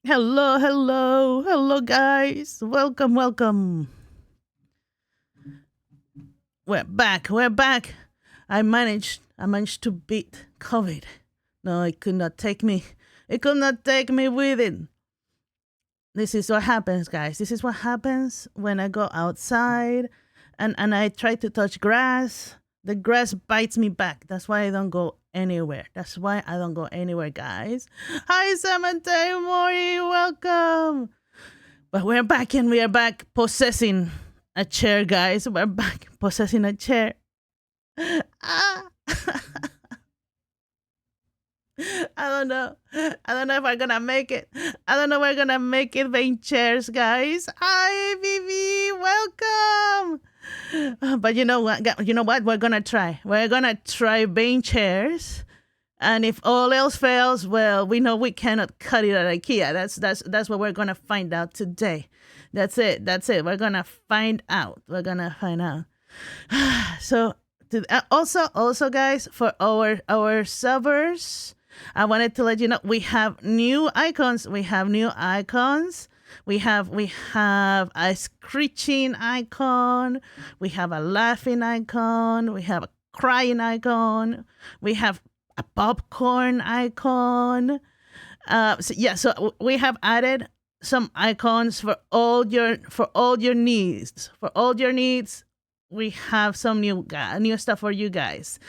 Hello, hello, hello, guys. Welcome, welcome. We're back. We're back. I managed to beat COVID. No, it could not take me. It could not take me with it. This is what happens, guys. This is what happens when I go outside and I try to touch grass. The grass bites me back. That's why I don't go anywhere. That's why I don't go anywhere, guys. Hi, Samantha Mori. Welcome. But we're back and we are back possessing a chair, guys. We're back possessing a chair. Ah. I don't know. I don't know if we're gonna make it. I don't know if we're gonna make it being chairs, guys. Hi, Vivi. Welcome. But you know what? You know what? We're gonna try. We're gonna try being chairs. And if all else fails, well, we know we cannot cut it at IKEA. That's what we're gonna find out today. That's it. That's it. We're gonna find out. We're gonna find out. So also, guys, for our servers, I wanted to let you know we have new icons. We have new icons. We have a screeching icon. We have a laughing icon. We have a crying icon. We have a popcorn icon. So we have added some icons for all your needs. For all your needs, we have some new stuff for you guys.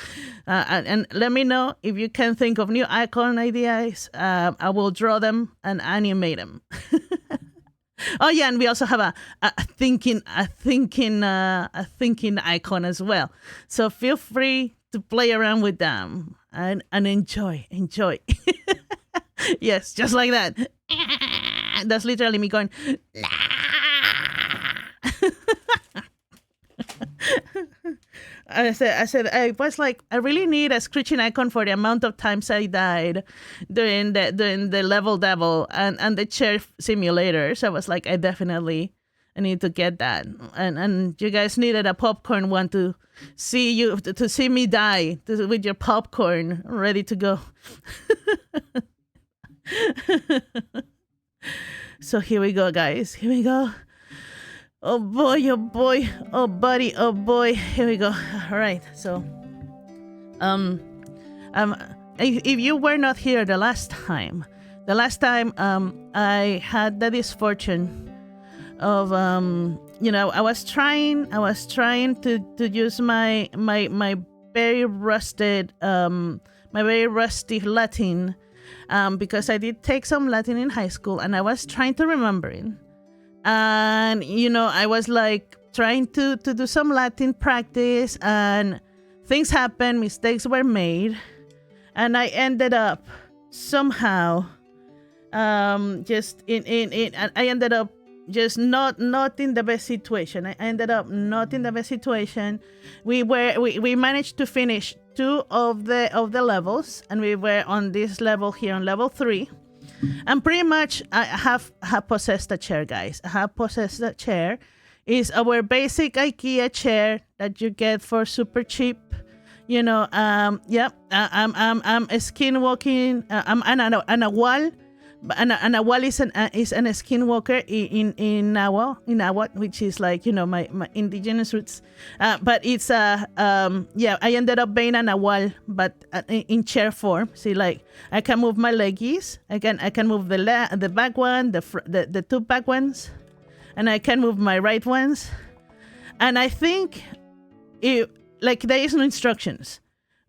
And let me know if you can think of new icon ideas. I will draw them and animate them. Oh yeah, and we also have a thinking icon as well. So feel free to play around with them and enjoy. Yes, just like that. That's literally me going. I said, I was like, I really need a screeching icon for the amount of times I died during the level devil and the chair simulator. So I was like, I need to get that. And you guys needed a popcorn one to see me die with your popcorn ready to go. So here we go, guys. Here we go. Oh boy, oh boy, oh buddy, oh boy. Here we go. All right. So, um, um, if you were not here the last time, I had the misfortune of, I was trying to use my very rusty Latin, because I did take some Latin in high school, and I was trying to remember it. And I was like trying to do some Latin practice, and things happened, mistakes were made, and I ended up somehow just in I ended up just not in the best situation. I ended up not in the best situation. We managed to finish two of the levels, and we were on this level here, on level 3. And pretty much, I have possessed a chair, guys. I have possessed a chair. It's our basic IKEA chair that you get for super cheap. I'm a skin walking. I'm an a wall. And a wall is an skinwalker in Nahuatl, which is like my indigenous roots. But it's I ended up being an wall, but in chair form. See, like I can move my leggies. I can move the back one, the two back ones, and I can move my right ones. And I think there is no instructions,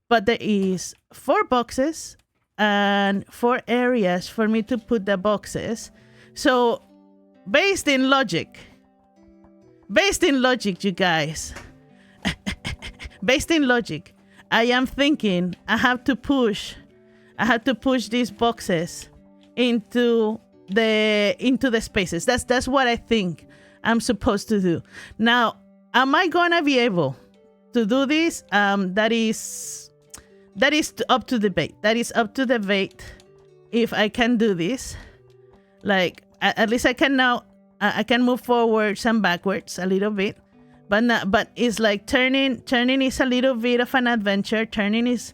but there is 4 boxes and 4 areas for me to put the boxes. So based in logic, you guys, based in logic, I am thinking I have to push these boxes into the spaces. That's what I think I'm supposed to do. Now, am I gonna be able to do this? That is up to debate. That is up to debate if I can do this. Like, at least I can now. I can move forwards and backwards a little bit, but it's like turning is a little bit of an adventure. Turning is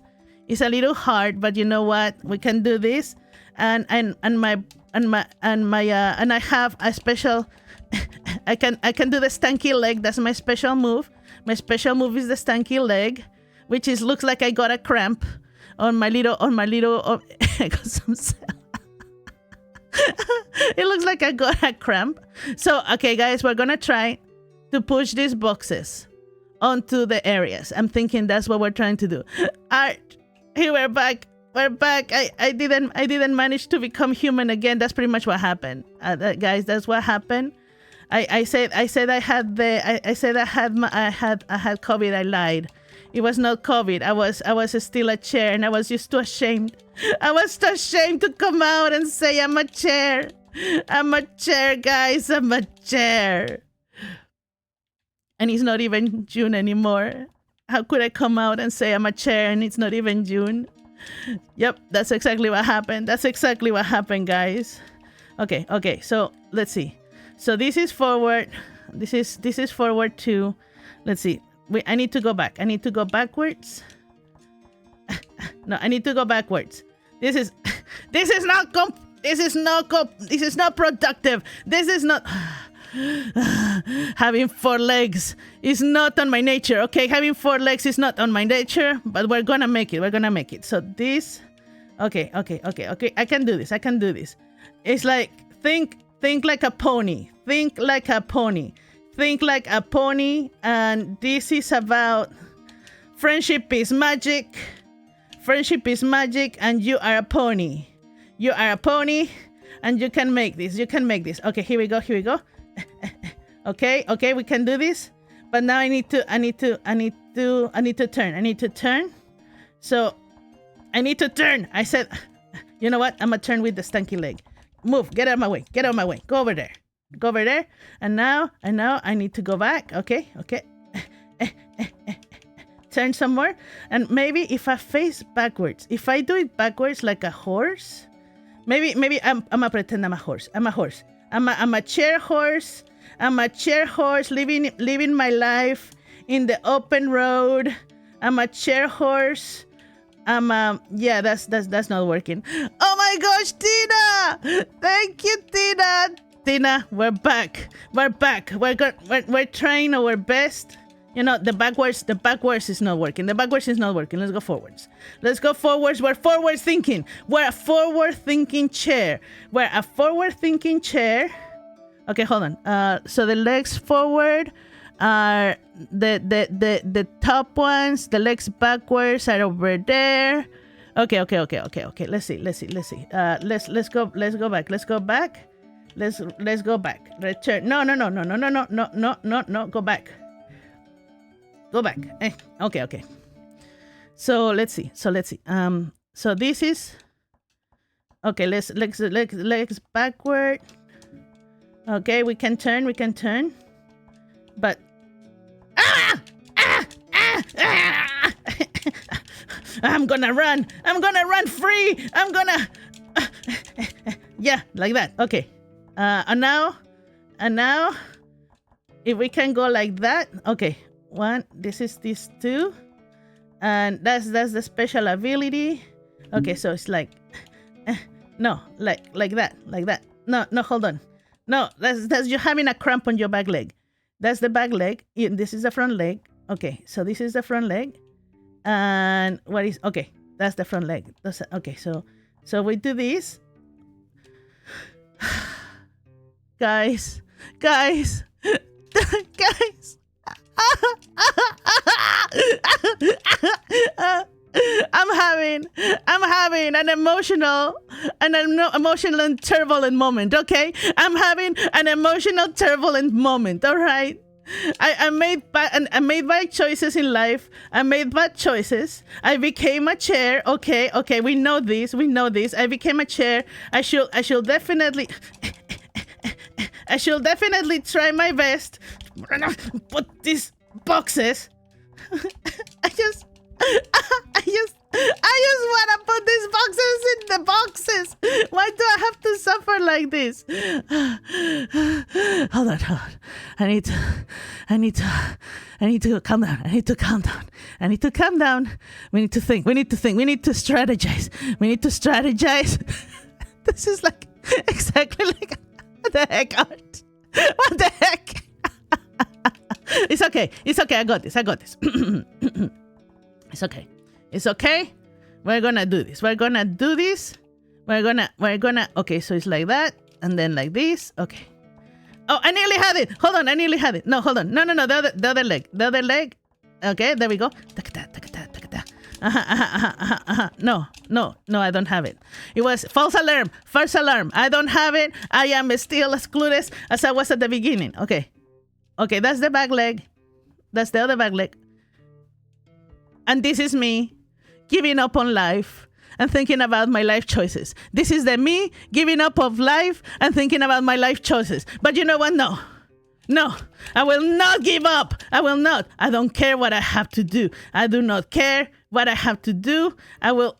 a little hard, but you know what? We can do this. And and I have a special. I can do the stanky leg. That's my special move. My special move is the stanky leg, which looks like I got a cramp on my little. I got some. It looks like I got a cramp. So okay, guys, we're gonna try to push these boxes onto the areas. I'm thinking that's what we're trying to do. Alright, here we're back. We're back. I didn't manage to become human again. That's pretty much what happened, guys. That's what happened. I said I had COVID. I lied. It was not COVID. I was still a chair, and I was just too ashamed. I was too ashamed to come out and say I'm a chair. I'm a chair, guys. I'm a chair. And it's not even June anymore. How could I come out and say I'm a chair and it's not even June? Yep, that's exactly what happened. That's exactly what happened, guys. Okay. So let's see. So this is forward. This is forward too. Let's see. I need to go back. I need to go backwards. No, I need to go backwards. This is not productive. This is not. Having 4 legs is not on my nature. Okay, having 4 legs is not on my nature, but we're gonna make it. We're gonna make it. So this. Okay. I can do this. It's like think like a pony. Think like a pony. Think like a pony. And this is about friendship is magic. Friendship is magic, and you are a pony. You are a pony, and you can make this. Okay, here we go. Okay, we can do this. But now I need to turn. So I need to turn. I said, you know what? I'm gonna turn with the stanky leg. Move, get out of my way. Go over there. And now I need to go back. Okay. Turn some more. And maybe if I face backwards, if I do it backwards like a horse, maybe I'm gonna pretend I'm a horse. I'm a chair horse. I'm a chair horse living my life in the open road. I'm a chair horse. Yeah, that's not working. Oh my gosh, Tina! Thank you, Tina. Tina, we're back. We're trying our best. You know, the backwards is not working. Let's go forwards. We're forward thinking. We're a forward thinking chair. Okay, hold on. So the legs forward are the top ones. The legs backwards are over there. Okay. Let's see. Let's go back. Let's go back. Return. No. Go back. Okay. So let's see. So this is okay. Legs backward. Okay, we can turn. But I'm gonna run free. Yeah, like that. Okay. And now if we can go like that. Okay. 1, this is these 2, and that's the special ability. Okay, so it's like no, like that. No, hold on. No, that's you having a cramp on your back leg. That's the back leg. This is the front leg. Okay, so this is the front leg, and what is okay? That's the front leg. Okay, so we do this, guys. I'm having an emotional and turbulent moment. Okay, I'm having an emotional turbulent moment. All right, I made bad choices in life. I made bad choices. I became a chair. Okay, we know this. I became a chair. I should definitely try my best. Put these boxes. I just want to put these boxes in the boxes. Why do I have to suffer like this? Hold on. I need to calm down. I need to calm down. We need to think. We need to strategize. This is like Exactly like what the heck, Art? What the heck? It's okay. It's okay. I got this. It's okay. It's okay. We're gonna do this. We're gonna. Okay, so it's like that, and then like this. Okay. Oh, I nearly had it. Hold on, I nearly had it. No, hold on. No. The other leg. Okay, there we go. No, I don't have it. It was false alarm. First alarm. I don't have it. I am still as clueless as I was at the beginning. Okay, that's the back leg. That's the other back leg. And this is me giving up on life and thinking about my life choices. This is the me giving up of life and thinking about my life choices. But you know what? No, I will not give up. I will not. I don't care what I have to do. I do not care what I have to do. I will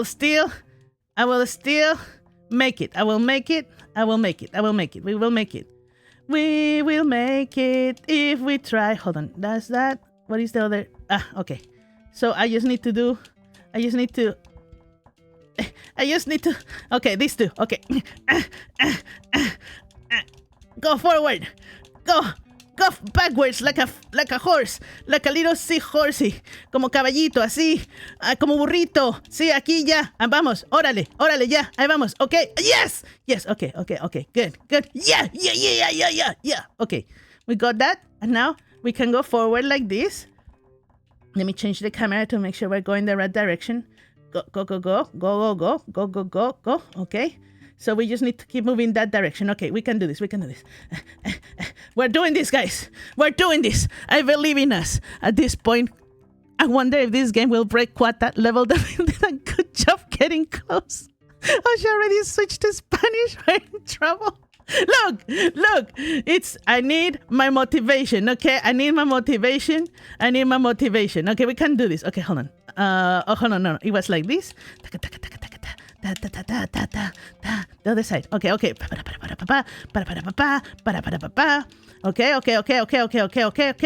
still make it. I will make it. We will make it. We will make it if we try. Hold on. That's that. What is the other? Okay. So I just need to. Okay, these two. Okay. Go forward. Go backwards like a horse, like a little seahorsey, como caballito, así, como burrito. Sí, aquí ya. Vamos, órale, ya. Ahí vamos. Okay. Yes. Okay. Good. Yeah. Okay. We got that, and now we can go forward like this. Let me change the camera to make sure we're going the right direction. Go. Okay. So we just need to keep moving that direction. Okay, we can do this. We're doing this, guys. We're doing this. I believe in us. At this point, I wonder if this game will break Quata level. Did a good job getting close. Oh, she already switched to Spanish. We're in trouble. Look. I need my motivation, okay? I need my motivation. Okay, we can do this. Okay, hold on. Hold on. No. It was like this. The other side. Okay. Okay.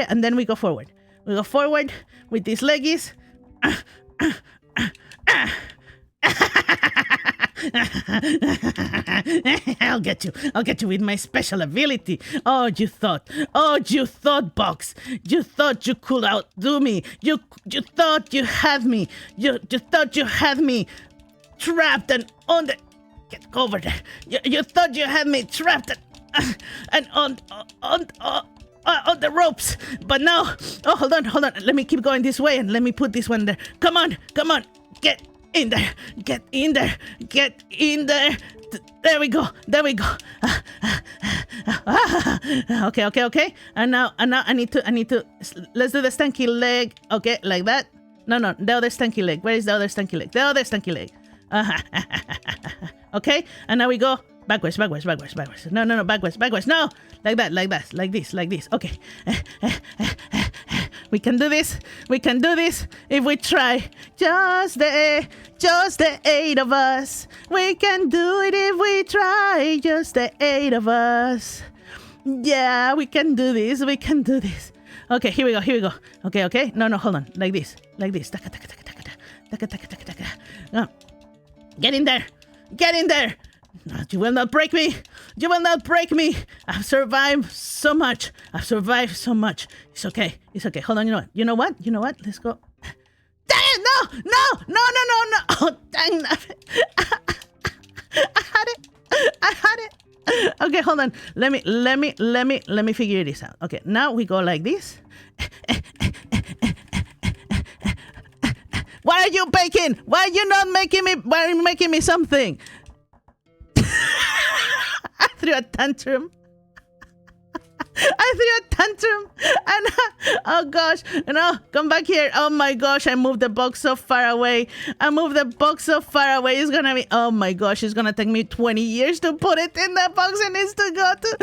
And then we go forward. With these leggies. I'll get you with my special ability. Oh, you thought, Box. You thought you could outdo me. You thought you had me. You thought you had me trapped and on the... Get over there. You thought you had me trapped and on the ropes. But now... Oh, hold on. Let me keep going this way and let me put this one there. Come on. Get in there. There we go. Okay. And now I need to... Let's do the stanky leg. Okay, like that. No, the other stanky leg. Where is the other stanky leg? The other stanky leg. Okay, and now we go backwards. No, backwards. No, like that, like this. Okay. We can do this if we try. Just the 8 of us. We can do it if we try. Just the 8 of us. Yeah, we can do this. Okay, here we go. Okay. No, hold on. Like this. No. Get in there. No, you will not break me. I've survived so much. It's okay. Hold on, you know what? Let's go. Dang it! No! Oh, dang it. I had it. Okay, hold on. Let me figure this out. Okay, now we go like this. Why are you baking? Why are you not making me? Why are you making me something? I threw a tantrum. And oh gosh, come back here. Oh my gosh, I moved the box so far away. It's gonna be, oh my gosh, it's gonna take me 20 years to put it in the box it needs to go to.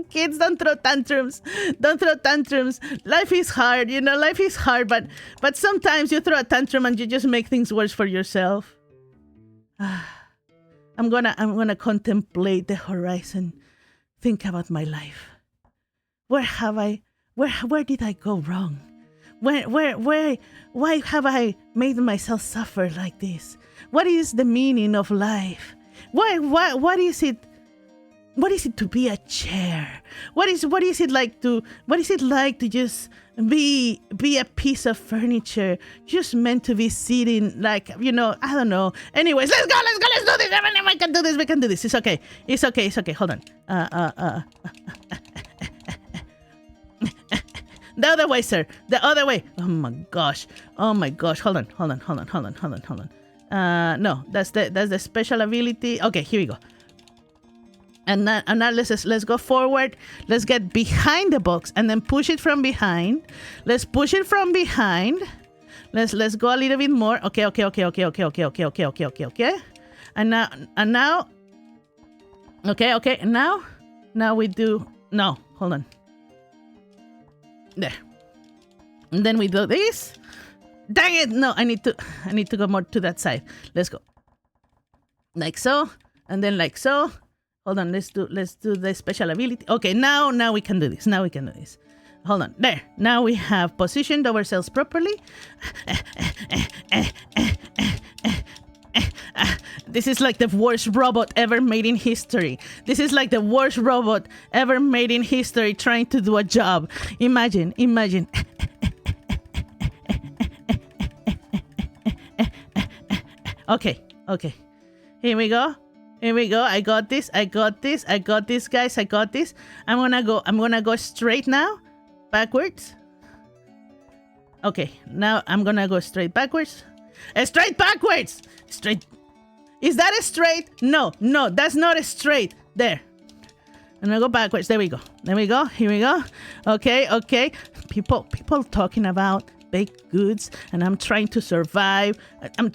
Kids, don't throw tantrums. Life is hard, but sometimes you throw a tantrum and you just make things worse for yourself. I'm gonna contemplate the horizon, think about my life. Where did I go wrong? Why have I made myself suffer like this? What is the meaning of life? What is it? What is it to be a chair? What is it like to just be a piece of furniture just meant to be sitting, like, I don't know. Anyways, let's go, let's do this. We can do this. It's okay. Hold on. The other way, sir. The other way. Oh my gosh. Hold on. No, that's the special ability. Okay, here we go. And now let's go forward. Let's get behind the box and then push it from behind. Let's push it from behind. Let's go a little bit more. Okay. And now. Okay. Now we do. No, hold on. There. And then we do this. Dang it! No, I need to go more to that side. Let's go. Like so, and then like so. Hold on, let's do the special ability. Okay, now we can do this. Hold on, there. Now we have positioned ourselves properly. This is like the worst robot ever made in history. Trying to do a job. Imagine. Okay. Here we go. I got this, guys. I got this. I'm gonna go straight now. Backwards. Okay, now I'm gonna go straight backwards. Straight backwards! Straight. Is that a straight? No, that's not a straight. There. I'm gonna go backwards. There we go. Here we go. Okay. People talking about baked goods, and I'm trying to survive, and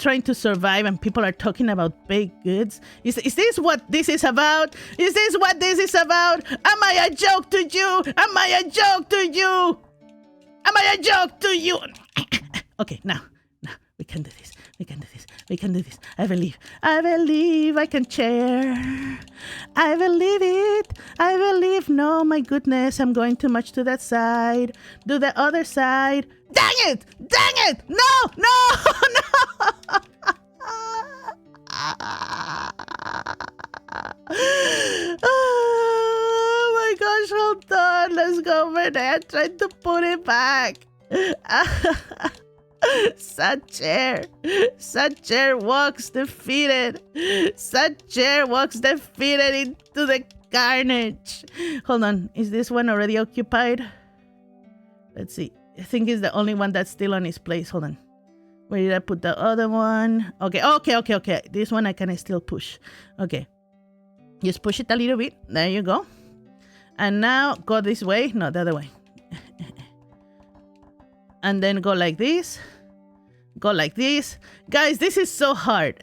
people are talking about baked goods. Is this what this is about? Am I a joke to you? Okay, now we can do this. I believe I can chair. I believe it. No, my goodness, I'm going too much to that side. Do the other side. Dang it! No! Oh my gosh, hold on. Let's go over there. Try to put it back. Sad chair walks defeated. Into the carnage. Hold on, is this one already occupied? Let's see. I think it's the only one that's still on its place. Hold on. Where did I put the other one? Okay. This one I can still push. Okay. Just push it a little bit. There you go. And now go this way. No, the other way. And then go like this. Guys, this is so hard.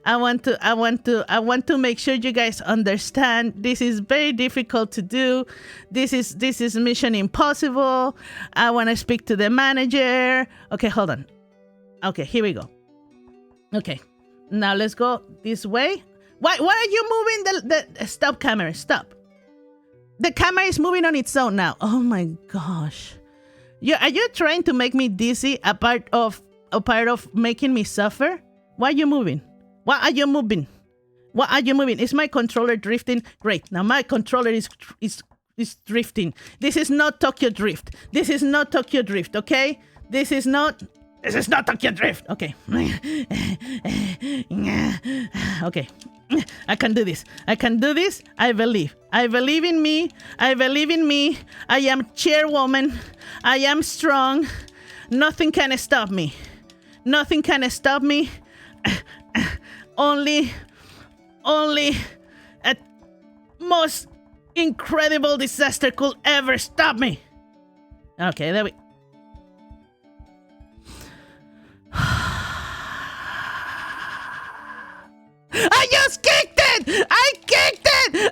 I want to make sure you guys understand. This is very difficult to do. This is mission impossible. I want to speak to the manager. Okay, hold on. Okay, here we go. Okay. Now let's go this way. Why are you moving the stop camera? Stop. The camera is moving on its own now. Oh my gosh. Are you trying to make me dizzy, a part of making me suffer? Why are you moving? Is my controller drifting? Great. Now my controller is drifting. This is not Tokyo Drift. Okay? This is not Tokyo Drift. Okay. Okay. I can do this. I believe in me. I am chairwoman. I am strong. Nothing can stop me. Only a most incredible disaster could ever stop me. Okay, there we. I just kicked it! I kicked it!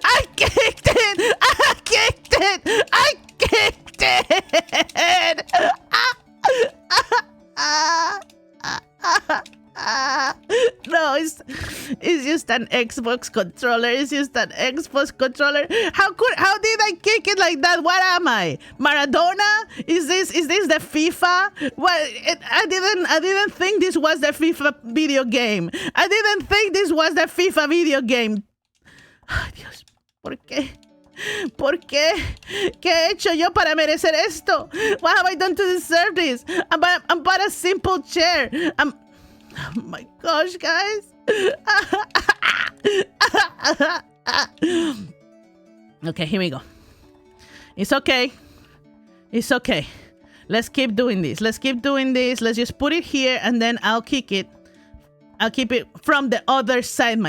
No, It's just an Xbox controller. It's just an Xbox controller. How did I kick it like that? What am I? Maradona? Is this the FIFA? What? I didn't think this was the FIFA video game. I didn't think this was the FIFA video game. Ay, Dios, ¿por qué? ¿Por qué? ¿Qué he hecho yo para merecer esto? What have I done to deserve this? I'm but a simple chair. Oh my gosh, guys. Okay, here we go. It's okay. It's okay. Let's keep doing this. Let's just put it here and then I'll kick it. I'll keep it from the other side,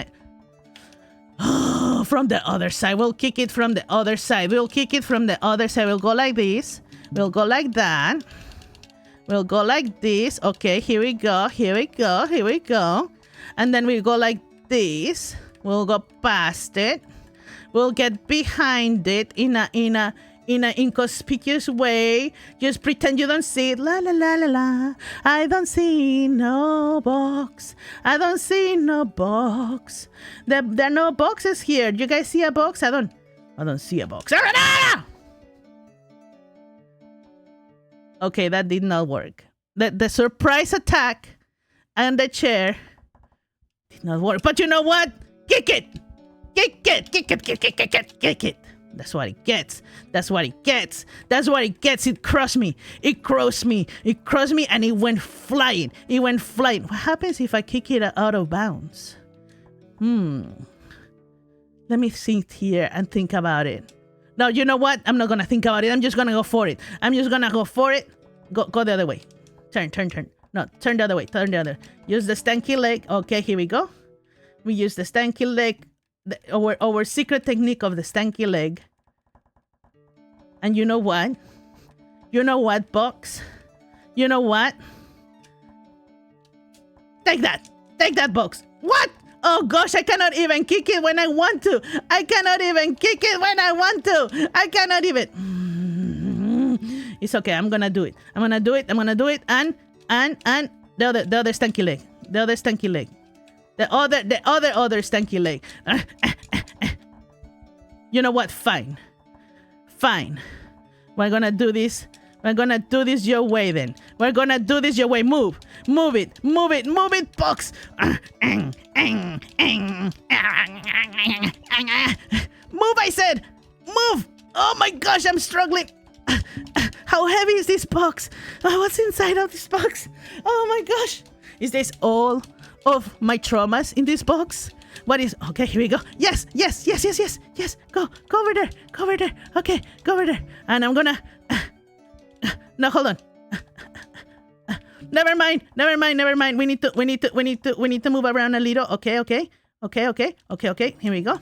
from the other side. We'll kick it from the other side. We'll go like this. We'll go like that. We'll go like this. Okay, here we go. And then we'll go like this. We'll go past it. We'll get behind it in a inconspicuous way. Just pretend you don't see it. La la la la la. I don't see no box. There are no boxes here. Do you guys see a box? I don't see a box. Okay, that did not work. The surprise attack and the chair did not work. But you know what? Kick it. That's what it gets. It crossed me and it went flying. What happens if I kick it out of bounds? Let me sit here and think about it. No, you know what? I'm not gonna think about it. I'm just gonna go for it. Go the other way. Turn. No, turn the other way. Use the stanky leg. Okay, here we go. We use the stanky leg. Our secret technique of the stanky leg. And you know what? Box? You know what? Take that, Box. What? Oh gosh, I cannot even kick it when I want to. I cannot even. It's okay, I'm gonna do it. And the other stanky leg. The other stanky leg. You know what? Fine. We're gonna do this your way then. Move it, Box. Move, I said. Move. Oh my gosh, I'm struggling. How heavy is this box? Oh, what's inside of this box? Oh my gosh. Is this all of my traumas in this box? What is... Okay, here we go. Yes. Go over there. Okay, go over there. And I'm gonna... No, hold on. Never mind. We need to move around a little. Okay. Here we go.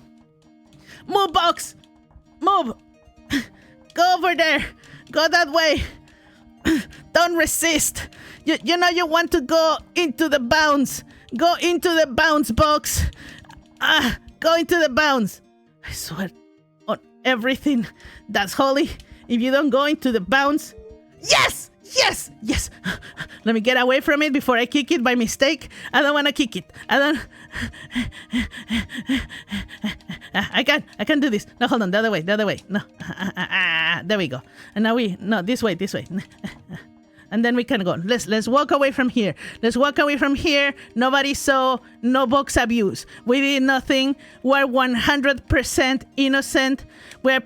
Move, Box. Move. Go over there. Go that way. Don't resist. You know you want to go into the bounds. Go into the bounds, Box. Go into the bounds. I swear on everything that's holy. If you don't go into the bounds... Yes! Let me get away from it before I kick it by mistake. I don't want to kick it. I can do this. No, hold on. The other way. No. There we go. And now this way. And then we can go. Let's walk away from here. Nobody saw, no box abuse. We did nothing. We're 100% innocent. We're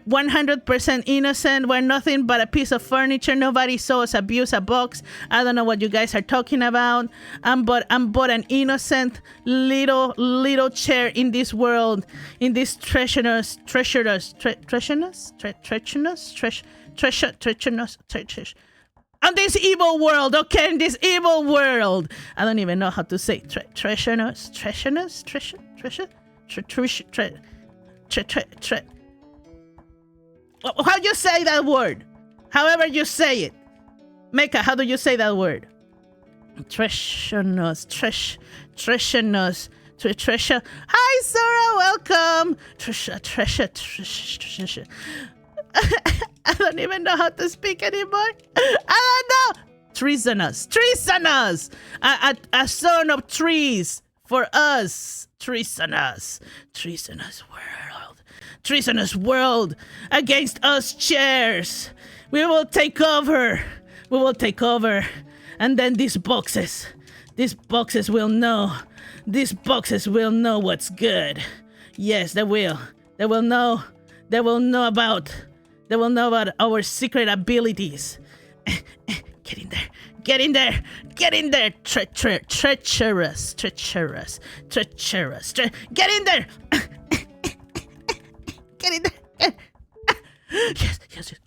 nothing but a piece of furniture. Nobody saw us abuse a box. I don't know what you guys are talking about. I'm but an innocent little chair in this world, in this treacherous on this evil world, okay? In this evil world. I don't even know how to say treacherous. How do you say that word? However you say it. Mecca, how do you say that word? Treacherous. Hi, Sarah, welcome. Treasure. I don't even know how to speak anymore. I don't know. Treasonous. A son of trees for us. Treasonous. Treasonous world. Treasonous world against us chairs. We will take over. We will take over. And then these boxes will know. These boxes will know what's good. Yes, they will. They will know. They will know about our secret abilities. Get in there. Get in there. Get in there. Treacherous. Get in there. Get in there. Yes.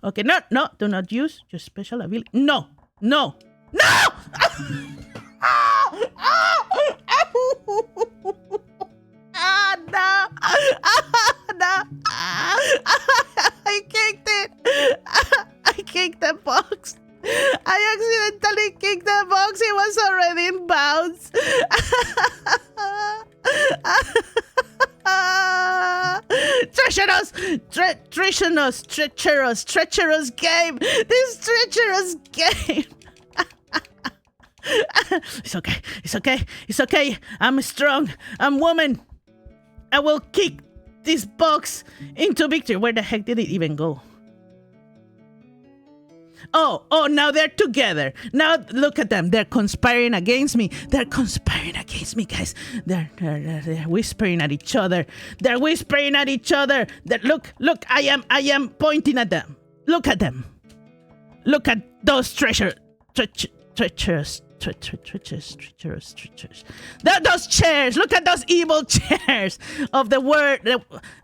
Okay, no. Do not use your special ability. No. No. No. I kicked it. I kicked the box. I accidentally kicked the box. It was already in bounds. Treacherous game. This treacherous game. It's okay. I'm strong. I'm woman. I will kick this box into victory. Where the heck did it even go? Oh, now they're together. Now look at them. They're conspiring against me. Guys. They're whispering at each other. Look, I am pointing at them. Look at them. Look at those treacherous. Those chairs. Look at those evil chairs of the word,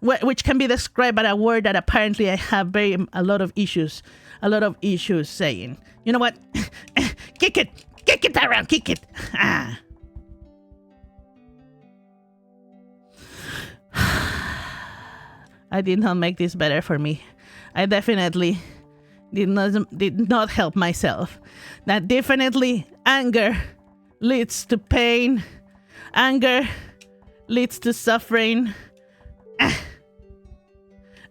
which can be described by a word that apparently I have a lot of issues saying. You know what? Kick it around. Kick it. I did not make this better for me. I definitely did not help myself. That definitely anger leads to pain. Anger leads to suffering.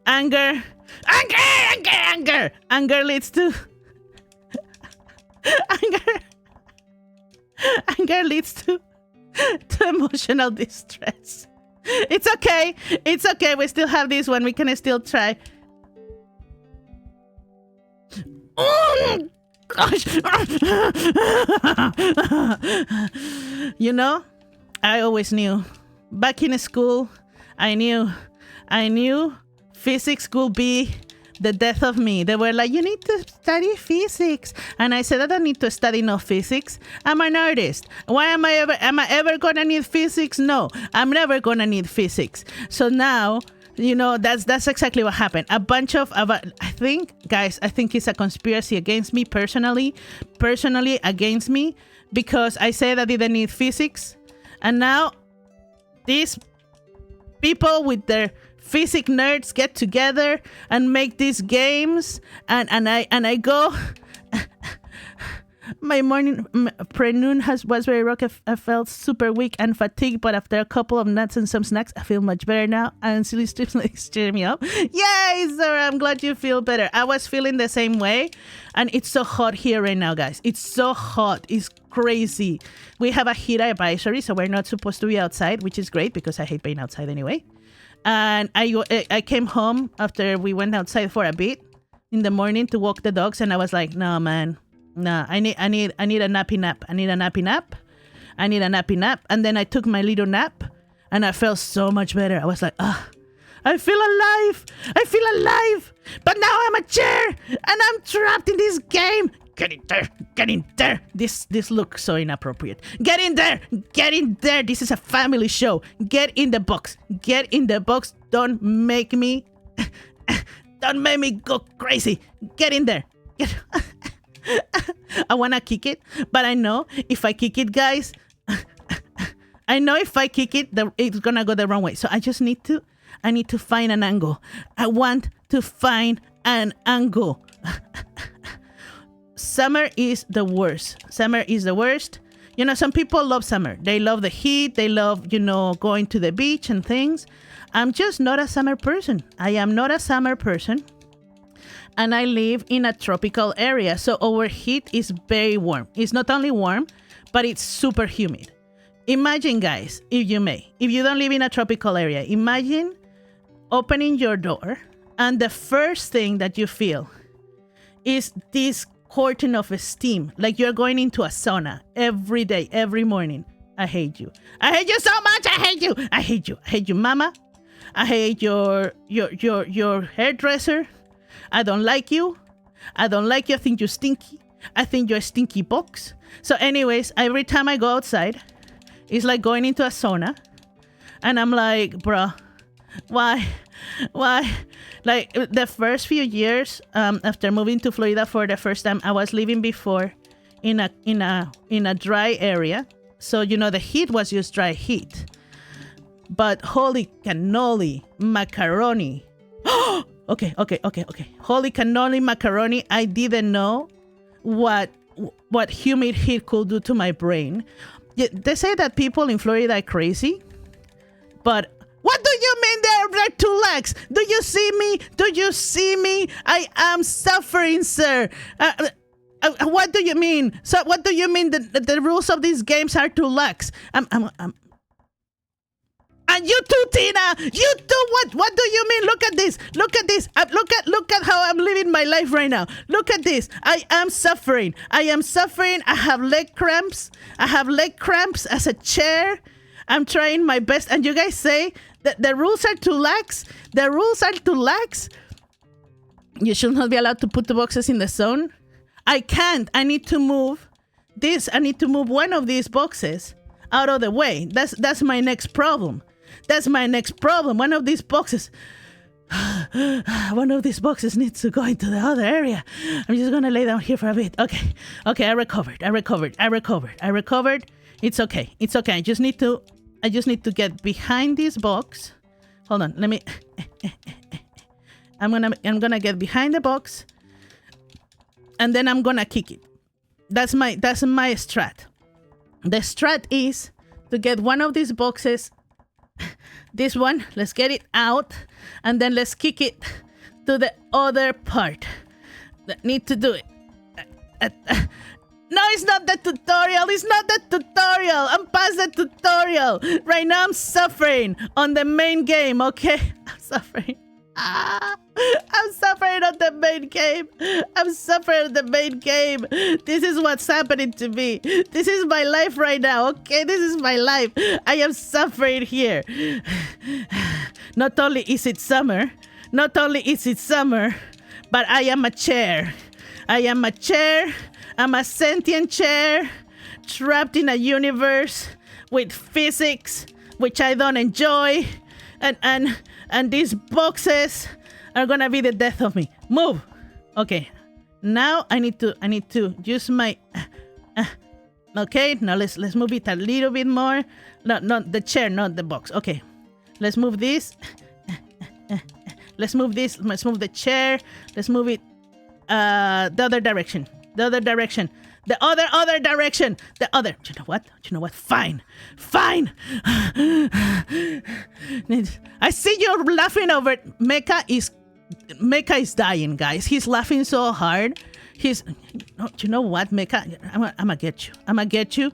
Anger leads to anger leads to emotional distress. It's okay. We still have this one. We can still try. Oh gosh. You know, I always knew. Back in school, I knew physics could be the death of me. They were like, you need to study physics. And I said, I don't need to study no physics. I'm an artist. Why am I ever gonna need physics? No, I'm never gonna need physics. So now, you know, that's exactly what happened. A bunch of, I think it's a conspiracy against me personally against me, because I said I didn't need physics. And now these people with their physics nerds get together and make these games, and I go. My morning pre-noon was very rocky. I felt super weak and fatigued, but after a couple of nuts and some snacks, I feel much better now. And silly strips cheer me up. Yay, Zora! I'm glad you feel better. I was feeling the same way, and it's so hot here right now, guys. It's so hot. It's crazy. We have a heat advisory, so we're not supposed to be outside, which is great because I hate being outside anyway. And I came home after we went outside for a bit in the morning to walk the dogs, and I was like, no, man. No, I need a nappy nap. I need a nappy nap. And then I took my little nap, and I felt so much better. I was like, I feel alive. But now I'm a chair, and I'm trapped in this game. Get in there. This looks so inappropriate. Get in there. This is a family show. Get in the box. Don't make me go crazy. Get in there. I want to kick it, but I know if I kick it, guys, it's gonna go the wrong way. So I need to find an angle. I want to find an angle. Summer is the worst. You know, some people love summer. They love the heat. They love, going to the beach and things. I'm just not a summer person. I am not a summer person. And I live in a tropical area, so our heat is very warm. It's not only warm, but it's super humid. Imagine, guys, if you don't live in a tropical area, imagine opening your door and the first thing that you feel is this curtain of steam, like you're going into a sauna every day, every morning. I hate you. I hate you so much. I hate you. I hate you. I hate you, mama. I hate your hairdresser. I don't like you. I don't like you. I think you're stinky. I think you're a stinky box. So anyways, every time I go outside, it's like going into a sauna. And I'm like, bruh, why? Like the first few years after moving to Florida for the first time, I was living before in a dry area. So, the heat was just dry heat. But holy cannoli, macaroni. Okay. Holy cannoli, macaroni. I didn't know what humid heat could do to my brain. They say that people in Florida are crazy. But what do you mean they're too lax? Do you see me? I am suffering, sir. What do you mean? So what do you mean that the rules of these games are too lax? And you too, Tina. You too. What do you mean? Look at this. Look at how I'm living my life right now. Look at this. I am suffering. I have leg cramps. As a chair. I'm trying my best. And you guys say that the rules are too lax. You should not be allowed to put the boxes in the zone. I can't. I need to move this. I need to move one of these boxes out of the way. That's my next problem. One of these boxes needs to go into the other area. I'm just gonna lay down here for a bit. Okay, I recovered. It's okay. I just need to get behind this box. Hold on. Let me. I'm gonna get behind the box, and then I'm gonna kick it. That's my strat. The strat is to get one of these boxes. This one, let's get it out, and then let's kick it to the other part. Need to do it. No, it's not the tutorial. I'm past the tutorial. Right now I'm suffering on the main game, okay? I'm suffering. I'm suffering on the main game. This is what's happening to me. This is my life right now, okay? This is my life. I am suffering here. Not only is it summer, but I am a chair. I'm a sentient chair trapped in a universe with physics, which I don't enjoy. And these boxes are gonna be the death of me. Move. Okay. Now I need to use my. Okay. Now let's move it a little bit more. No, not the chair, not the box. Okay. Let's move this. Let's move the chair. Let's move it. The other direction. The other direction. You know what? Fine. I see you laughing over it. Mecha is dying, guys. He's laughing so hard. You know what, Mecha? I'm gonna get you.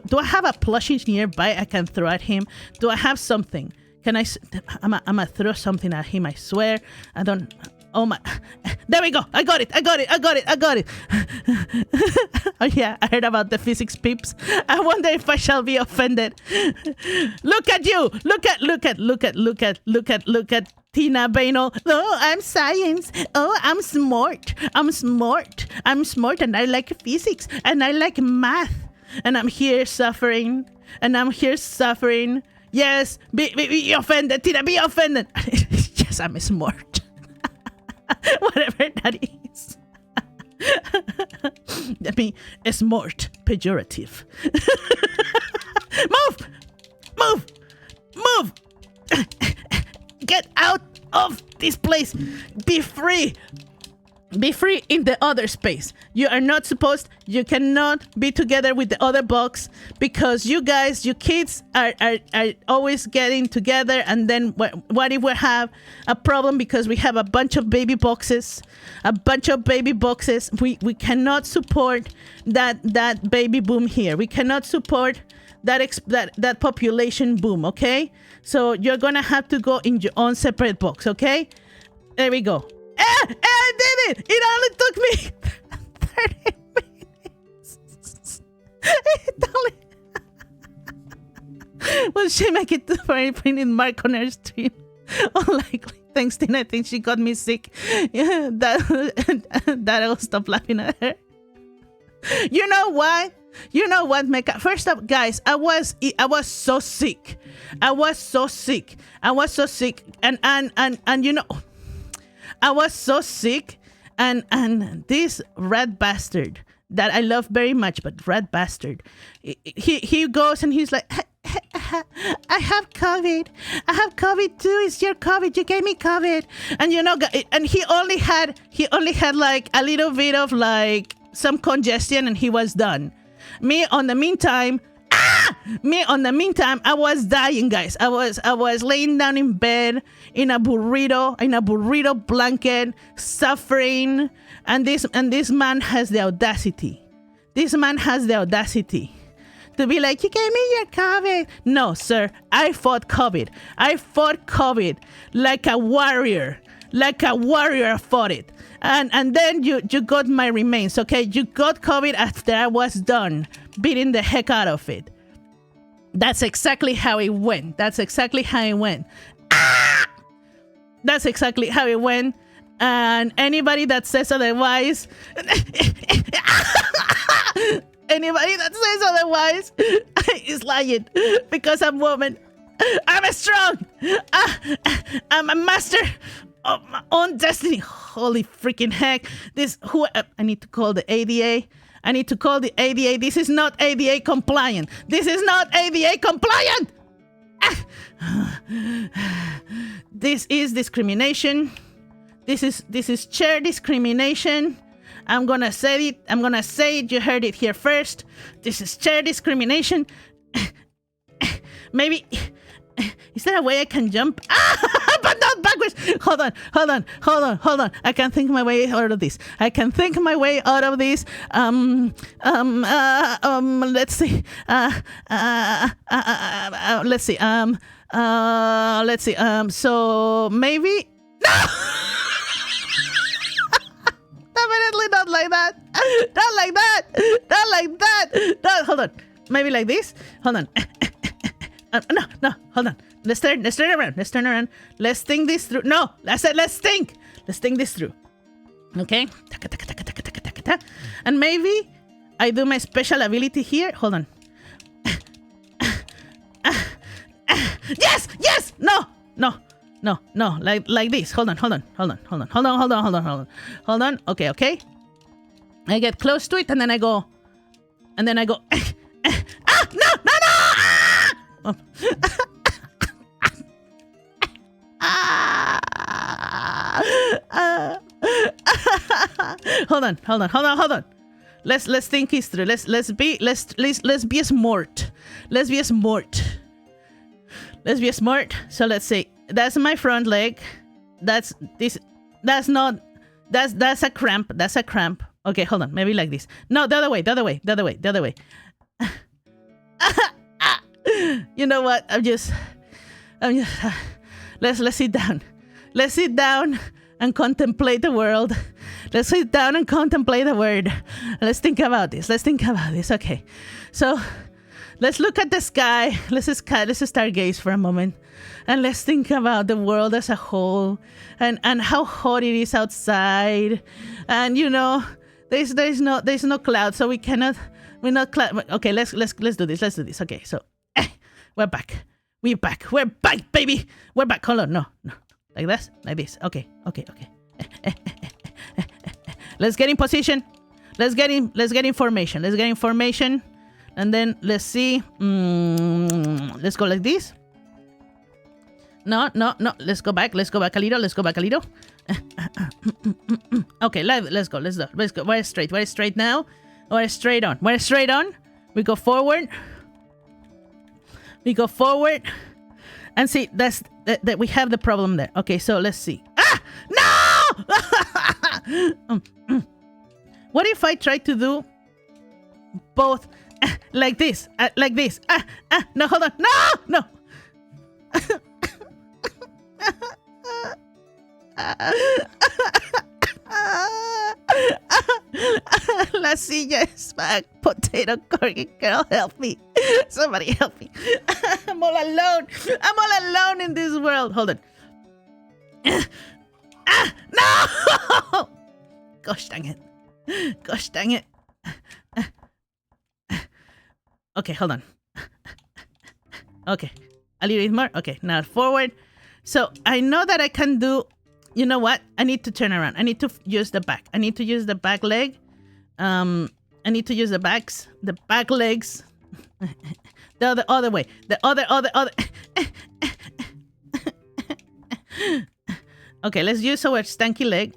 Do I have a plushie nearby I can throw at him? Do I have something? I'm gonna throw something at him, I swear. I don't. Oh my. There we go. I got it. Oh yeah, I heard about the physics peeps. I wonder if I shall be offended. Look at you. Look at Tina Bainol. Oh, I'm science. Oh, I'm smart and I like physics and I like math. And I'm here suffering. Yes, be offended, Tina, be offended. Yes, I'm smart. Whatever that is. That means smart, pejorative. Move! Get out of this place. Be free. Be free in the other space. You are not supposed, you cannot be together with the other box, because you guys, you kids are always getting together, and then what if we have a problem because we have a bunch of baby boxes? We cannot support that baby boom here. We cannot support that population boom, okay? So you're gonna have to go in your own separate box, okay? There we go. I did it! It only took me 30 minutes. It only... Will she make it to very printed mark on her stream? Unlikely. Thanks, Tina. I think she got me sick. Yeah, that I'll stop laughing at her. You know why? You know what, Mecca? First up, guys, I was so sick. And you know, I was so sick, and this rat bastard that I love very much, but rat bastard, he goes and he's like, I have COVID. I have COVID too. It's your COVID. You gave me COVID. And you know, and he only had like a little bit of like some congestion, and he was done. Me on the meantime, I was dying, guys. I was laying down in bed in a burrito blanket, suffering. And this man has the audacity. To be like, you gave me your COVID. No, sir. I fought COVID. Like a warrior. I fought it. And then you got my remains, okay? You got COVID after I was done beating the heck out of it. That's exactly how it went. That's exactly how it went. And anybody that says otherwise... is lying, because I'm woman. I'm strong. I'm a master of my own destiny. Holy freaking heck. I need to call the ADA. This is not ADA compliant. This is discrimination. This is chair discrimination. I'm gonna say it. You heard it here first. This is chair discrimination. Maybe... Is there a way I can jump? But not backwards. Hold on. I can think my way out of this. Let's see. So maybe... No! Definitely not like that. No, hold on. Maybe like this. Hold on. No, hold on. Let's turn around. Let's think this through. No, I said let's think this through. Okay? And maybe I do my special ability here. Hold on. Yes! No. Like this. Hold on. Okay. I get close to it, and then I go. No! Hold on. Let's think this through. Let's be smart. So let's say that's my front leg. That's a cramp. Okay, hold on. Maybe like this. No, the other way. You know what? I'm just let's sit down. Let's sit down and contemplate the world. Let's sit down and contemplate the word. Let's think about this. Okay. So let's look at the sky. Let's stargaze for a moment. And let's think about the world as a whole, and how hot it is outside. And you know, there's no cloud, so we're not cloud. Okay, let's do this. Okay, so we're back, baby. We're back. Hold on, no. Like this. Okay. Let's get in position. Let's get information. And then let's see. Let's go like this. No. Let's go back a little. Okay, let's go. We're straight now. We're straight on. We go forward. And see, that we have the problem there. Okay, so let's see. No! What if I try to do both like this? No, hold on. No! La silla is back. Potato corgi girl, help me. Somebody help me. I'm all alone in this world. Hold on. No! Gosh dang it. Okay, hold on. Okay, a little bit more. Okay, now forward. So I know that I can do. You know what? I need to turn around. I need to use the back. I need to use the back leg. I need to use the back legs. The other way. The other. Okay, let's use our stanky leg.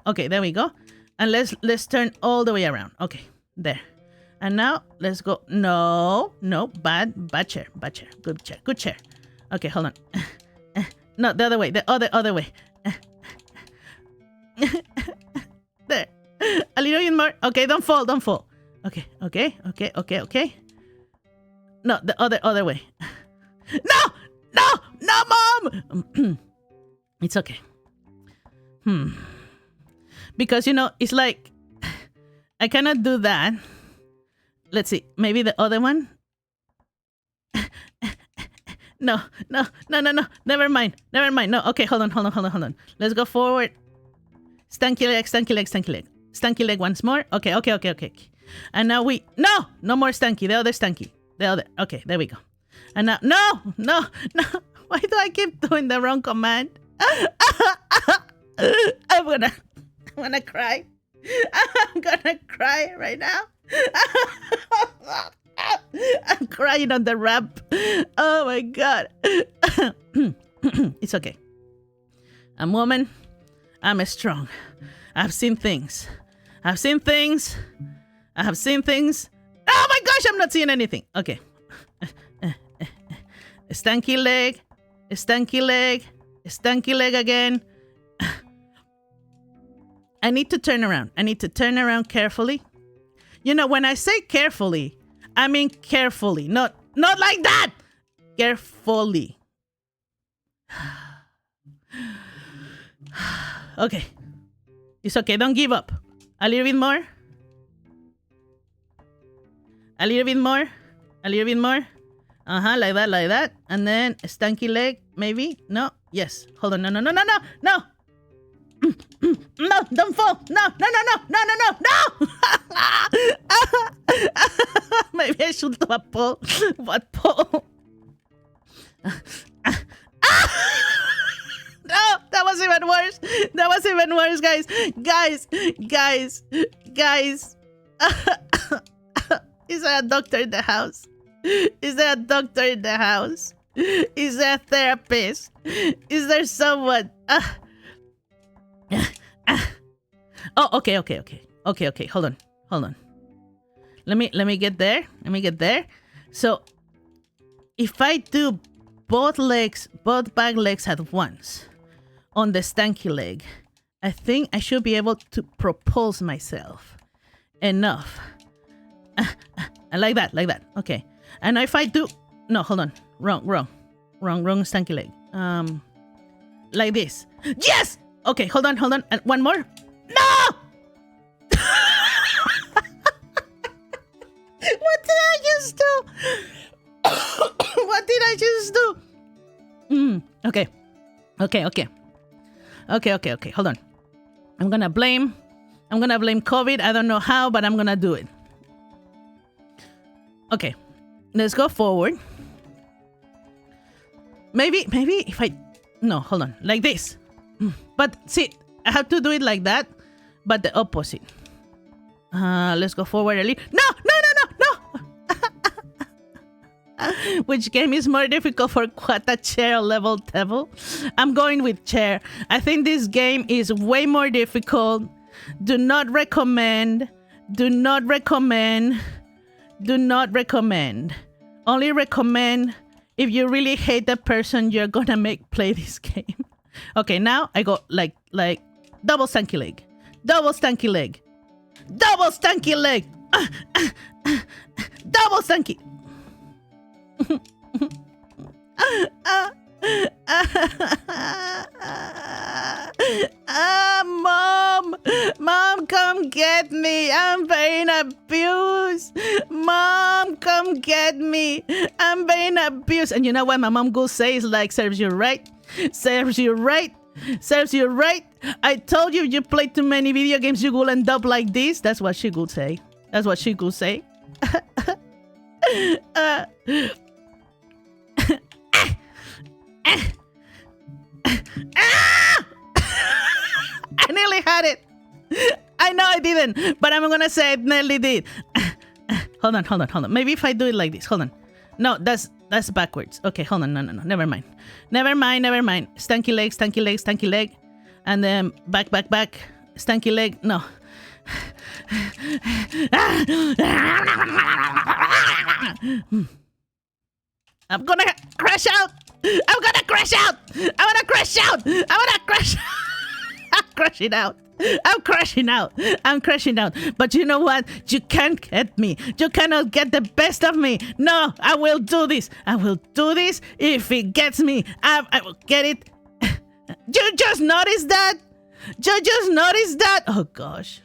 Okay, there we go. And let's turn all the way around. Okay, there. And now let's go. No, bad chair. Good chair. Okay, hold on. No, the other way. The other way. There. A little bit more. Okay, don't fall. Okay. No, the other way. No, Mom! It's okay. Because, it's like, I cannot do that. Let's see. Maybe the other one? No. Never mind. No, okay, hold on. Let's go forward. Stanky leg. Stanky leg once more. Okay. And now no more stanky. The other stanky. Okay, there we go. And now, no. Why do I keep doing the wrong command? I'm gonna cry. I'm gonna cry right now. I'm crying on the ramp. Oh my God. It's okay. I'm woman. I'm strong. I've seen things. Oh my gosh, I'm not seeing anything. Okay. Stanky leg again. I need to turn around carefully. When I say carefully, I mean carefully, not like that. Carefully. Okay. It's okay. Don't give up. A little bit more. Like that. And then stanky leg, maybe. No. Yes. Hold on. No. No, don't fall. No. Maybe I should do a pole. What pole? No, that was even worse. Guys. Is there a doctor in the house? Is there a therapist? Is there someone? Oh, okay. Hold on. Let me get there. So, if I do both back legs at once on the stanky leg, I think I should be able to propulse myself enough. Like that. Okay. And if I do, no, hold on, wrong stanky leg. Like this. Yes. Okay, hold on, and one more. No. What did I just do? Okay. Hold on. I'm gonna blame COVID. I don't know how, but I'm gonna do it. Okay, let's go forward. Maybe if no, hold on, like this. But see, I have to do it like that, but the opposite. Let's go forward a little. No. Which game is more difficult for Quata, chair or level devil? I'm going with chair. I think this game is way more difficult. Do not recommend. Do not recommend. Do not recommend. Only recommend if you really hate the person you're gonna make play this game. Okay, now I go like double stanky leg. Double stanky leg. Double stanky leg. Double stanky. Mom, come get me. I'm being abused. Mom, come get me. I'm being abused. And you know what my mom will say is like, serves you right. Serves you right. Serves you right. I told you you play too many video games, you will end up like this. That's what she will say. That's what she will say. I nearly had it. I know I didn't, but I'm gonna say I nearly did. Hold on. Maybe if I do it like this. Hold on. No, that's backwards. Okay, hold on. No. Never mind. Stanky leg. And then back. Stanky leg. No. I'm gonna crash out. I'm crashing out. But you know what? You can't get me. You cannot get the best of me. No, I will do this. If it gets me, I will get it. You just noticed that? Oh gosh.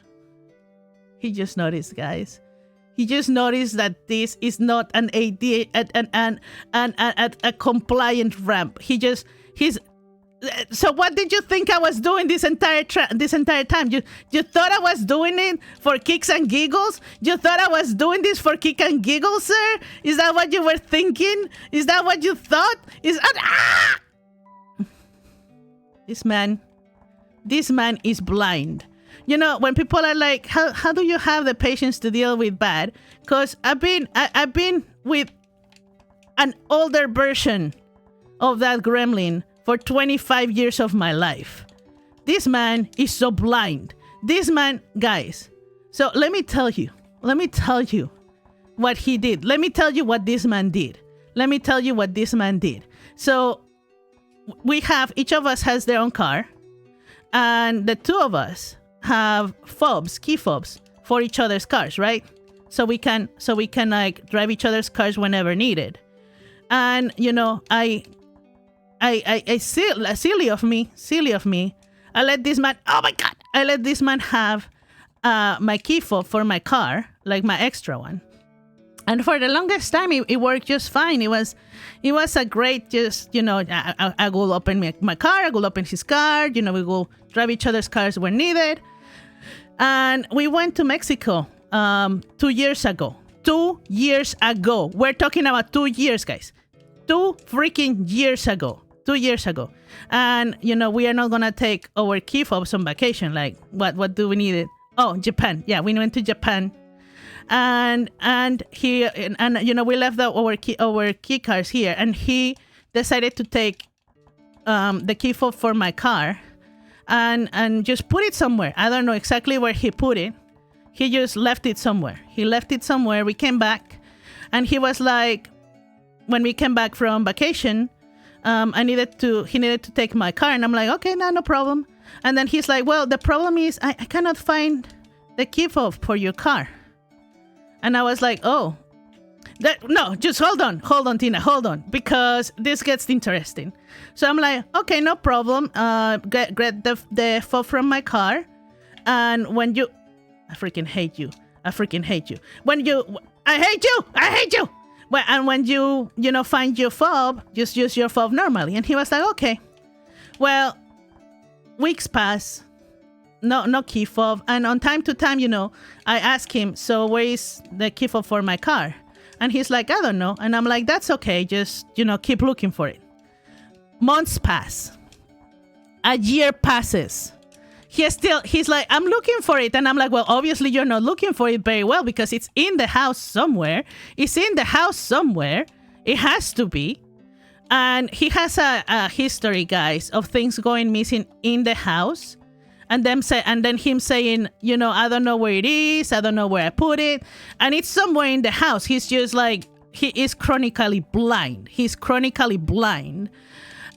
He just noticed, guys. He just noticed that this is not an AD, a compliant ramp. So what did you think I was doing this entire time? You thought I was doing it for kicks and giggles? You thought I was doing this for kick and giggles, sir? Is that what you were thinking? Is that what you thought? This man is blind. You know, when people are like, how do you have the patience to deal with bad? Because I've been with an older version of that gremlin for 25 years of my life. This man is so blind. This man, guys. So let me tell you what he did. Let me tell you what this man did. So each of us has their own car, and the two of us have key fobs for each other's cars, right? So we can like drive each other's cars whenever needed. And you know, I silly of me. I let this man have my key fob for my car, like my extra one. And for the longest time, it worked just fine. It was a great, just, you know, I will open my car, I will open his car, you know, we will drive each other's cars when needed. And we went to Mexico 2 years ago. 2 years ago. We're talking about 2 years, guys. 2 freaking years ago. 2 years ago. And, you know, we are not going to take our key fobs on vacation. Like, what do we need it? Oh, Japan. Yeah, we went to Japan. And you know, we left our key cars here, and he decided to take the key fob for my car and just put it somewhere. I don't know exactly where he put it. He just left it somewhere. We came back, and he was like, when we came back from vacation, he needed to take my car, and I'm like, okay, no problem. And then he's like, well, the problem is I cannot find the key fob for your car. And I was like, oh, no, just hold on, Tina, hold on, because this gets interesting. So I'm like, okay, no problem. Get the fob from my car, and when you, I freaking hate you. I hate you. Well, and when you find your fob, just use your fob normally. And he was like, okay. Well, weeks pass. No key fob. And on time to time, you know, I ask him, so where is the key fob for my car? And he's like, I don't know. And I'm like, that's okay. Just, you know, keep looking for it. Months pass. A year passes. He's like, I'm looking for it. And I'm like, well, obviously you're not looking for it very well, because it's in the house somewhere. It's It has to be. And he has a history, guys, of things going missing in the house. And then him saying, I don't know where it is. I don't know where I put it. And it's somewhere in the house. He's just like, he is chronically blind. He's chronically blind.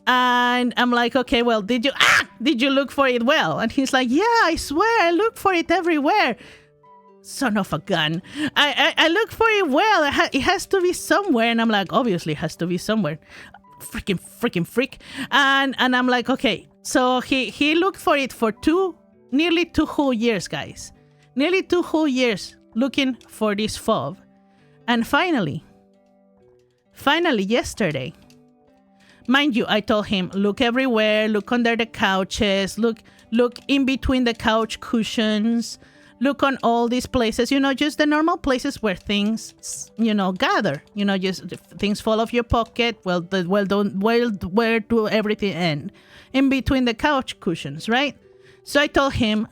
And I'm like, okay, well, did you look for it well? And he's like, yeah, I swear I look for it everywhere. Son of a gun. I look for it well. It has to be somewhere. And I'm like, obviously it has to be somewhere. Freaking freak. And I'm like, okay. So he looked for it for nearly 2 whole years, guys. Nearly 2 whole years looking for this fob. And finally, yesterday, mind you, I told him, look everywhere, look under the couches, look in between the couch cushions, look on all these places, just the normal places where things, gather, just things fall off your pocket. Where do everything end? In between the couch cushions, right? So I told him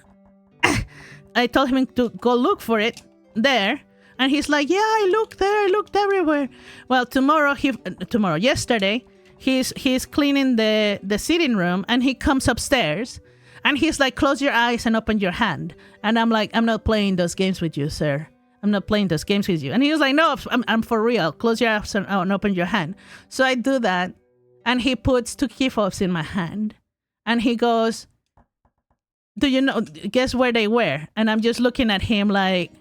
to go look for it there. And he's like, yeah, I looked there, I looked everywhere. Well, yesterday, he's cleaning the sitting room and he comes upstairs and he's like, close your eyes and open your hand. And I'm like, I'm not playing those games with you, sir. I'm not playing those games with you. And he was like, no, I'm for real. Close your eyes and open your hand. So I do that. And he puts 2 key fobs in my hand. And he goes, do you know, guess where they were? And I'm just looking at him like,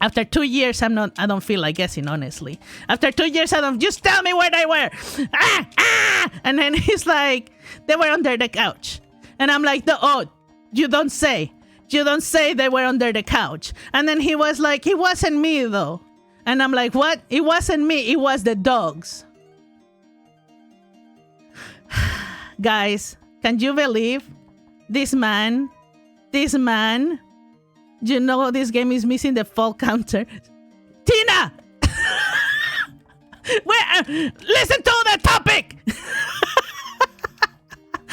after 2 years, I don't feel like guessing, honestly. After 2 years, just tell me where they were. And then he's like, they were under the couch. And I'm like, you don't say. You don't say they were under the couch. And then he was like, it wasn't me, though. And I'm like, what? It wasn't me. It was the dogs. Guys, can you believe this man, this game is missing the fall counter. Tina! Listen to the topic!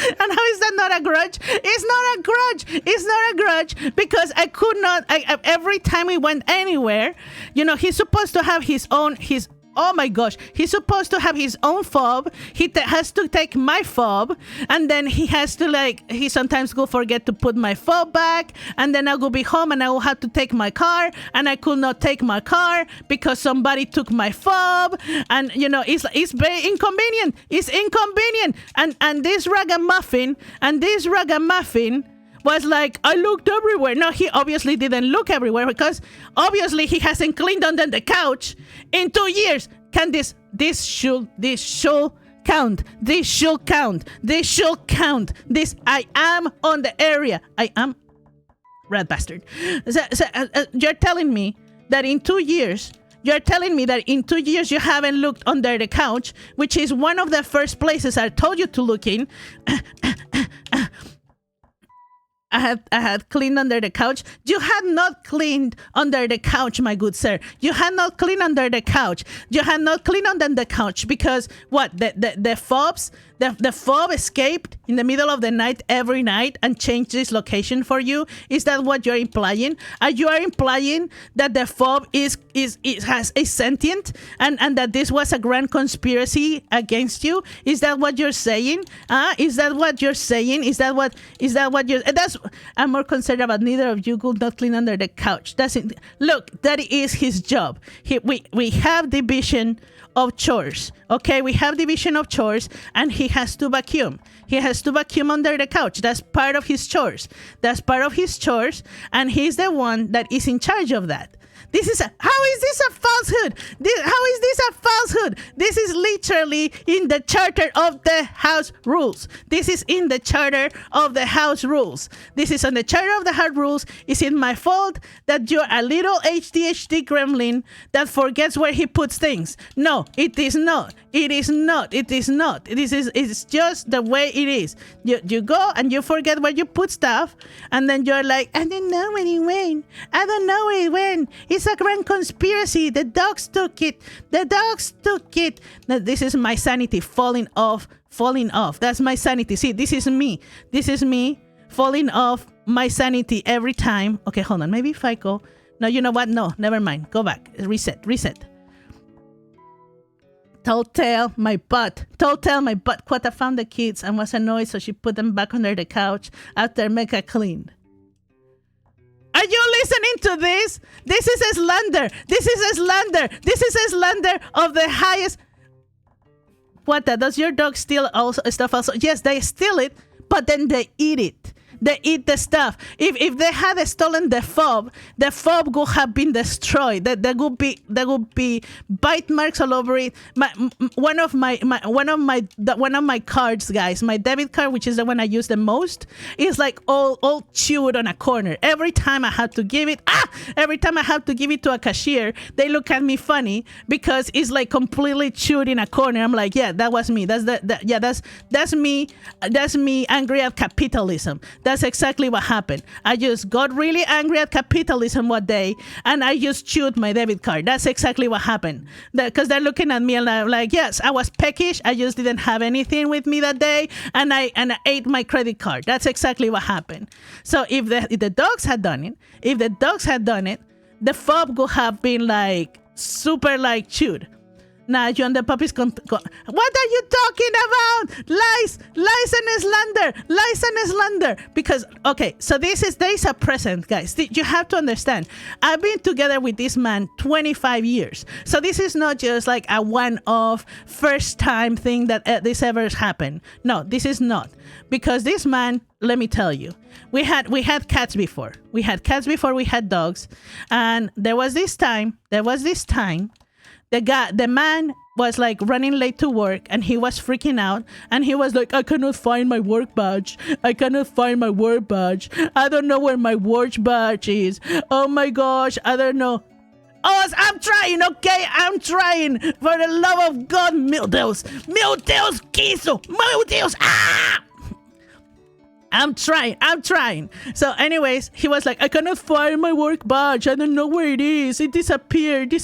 And how is that not a grudge? It's not a grudge. It's not a grudge because I could not, every time we went anywhere, he's supposed to have oh my gosh, he's supposed to have his own fob. He has to take my fob, and then he has to he sometimes will forget to put my fob back, and then I will be home and I will have to take my car, and I could not take my car because somebody took my fob, and it's very inconvenient. It's inconvenient, and this ragamuffin was like, I looked everywhere. No, he obviously didn't look everywhere because obviously he hasn't cleaned under the couch in 2 years. Can this should count. This should count. This should count. I am on the area. I am rat bastard. You're telling me that in 2 years, you haven't looked under the couch, which is one of the first places I told you to look in. I had cleaned under the couch. You had not cleaned under the couch, my good sir. You had not cleaned under the couch. You had not cleaned under the couch because what? The fob escaped in the middle of the night every night and changed this location for you. Is that what you're implying? Are you implying that the fob is sentient and that this was a grand conspiracy against you? Is that what you're saying? Is that what you're saying? Is that what you're? I'm more concerned about neither of you could not clean under the couch. Look, that is his job. We have division of chores. Okay, we have division of chores, and he has to vacuum. He has to vacuum under the couch. That's part of his chores. And he's the one that is in charge of that. How is this a falsehood? This is literally in the charter of the house rules. This is in the charter of the house rules. This is on the charter of the house rules. Is it my fault that you're a little ADHD gremlin that forgets where he puts things? No, it is not. It's just the way it is. You go and you forget where you put stuff, and then you're like, I don't know where it went. It's a grand conspiracy. The dogs took it. Now, this is my sanity falling off. That's my sanity. See, this is me falling off my sanity every time. Okay, hold on. Maybe if I go. No, you know what? No, never mind. Go back. Reset. Told tell my butt. Told tell my butt. Quata found the kids and was annoyed, so she put them back under the couch after Mecca cleaned. Are you listening to this? This is a slander. This is a slander. This is a slander of the highest. What? Does your dog steal also stuff also? Yes, they steal it, but then they eat it. They eat the stuff. If they had stolen the fob would have been destroyed. There would be bite marks all over it. One of my cards, guys, my debit card, which is the one I use the most, is like all chewed on a corner. Every time I have to give it to a cashier, they look at me funny because it's like completely chewed in a corner. I'm like, yeah, that was me. That's me. That's me angry at capitalism. That's exactly what happened. I just got really angry at capitalism one day, and I just chewed my debit card. That's exactly what happened. Because they're looking at me and I'm like, yes, I was peckish. I just didn't have anything with me that day, and I ate my credit card. That's exactly what happened. So if the dogs had done it, the fob would have been like super like chewed. Now, John, the puppies what are you talking about? Lies and slander. Because, okay, so there is a present, guys. You have to understand. I've been together with this man 25 years. So this is not just like a one-off, first-time thing that this ever happened. No, this is not. Because this man, let me tell you, we had cats before. We had dogs. And there was this time, the man was like running late to work and he was freaking out and he was like, I cannot find my work badge. I don't know where my work badge is. Oh my gosh, I don't know. Oh, I'm trying, okay? I'm trying. For the love of God, meu Deus, quiso, meu Deus, ah! I'm trying. So anyways, he was like, I cannot find my work badge. I don't know where it is. It disappeared.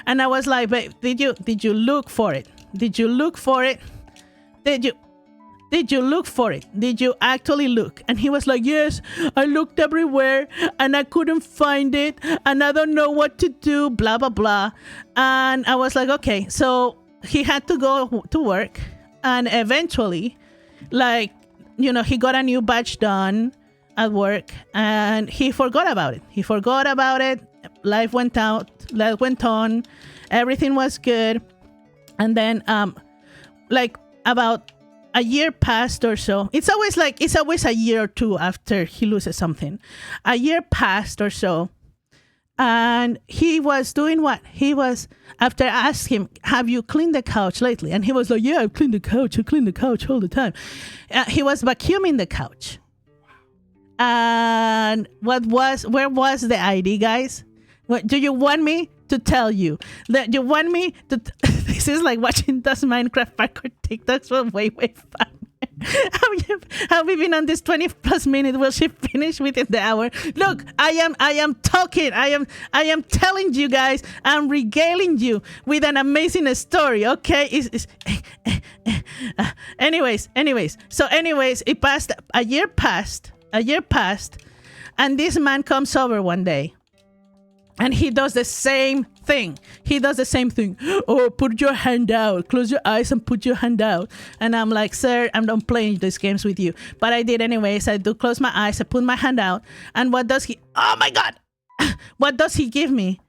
And I was like, babe, did you look for it? Did you actually look? And he was like, yes, I looked everywhere and I couldn't find it and I don't know what to do, blah, blah, blah. And I was like, okay. So he had to go to work and eventually, like, you know, he got a new badge done at work and he forgot about it. Life went on. Everything was good. And then, like about a year passed or so. It's always a year or two after he loses something. A year passed or so. And he was doing what? After I asked him, have you cleaned the couch lately? And he was like, yeah, I clean the couch all the time. He was vacuuming the couch. And where was the ID, guys? Do you want me to tell you? This is like watching those Minecraft parkour TikToks for way fun. Have we been on this 20 plus minutes? Will she finish within the hour? Look, I am talking. I am telling you guys. I'm regaling you with an amazing story. Okay. Anyways. So it passed. A year passed. And this man comes over one day. And he does the same thing. Oh, put your hand out. Close your eyes and put your hand out. And I'm like, sir, I'm not playing these games with you. But I did anyways. I do close my eyes. I put my hand out. And what does he... Oh, my God. What does he give me?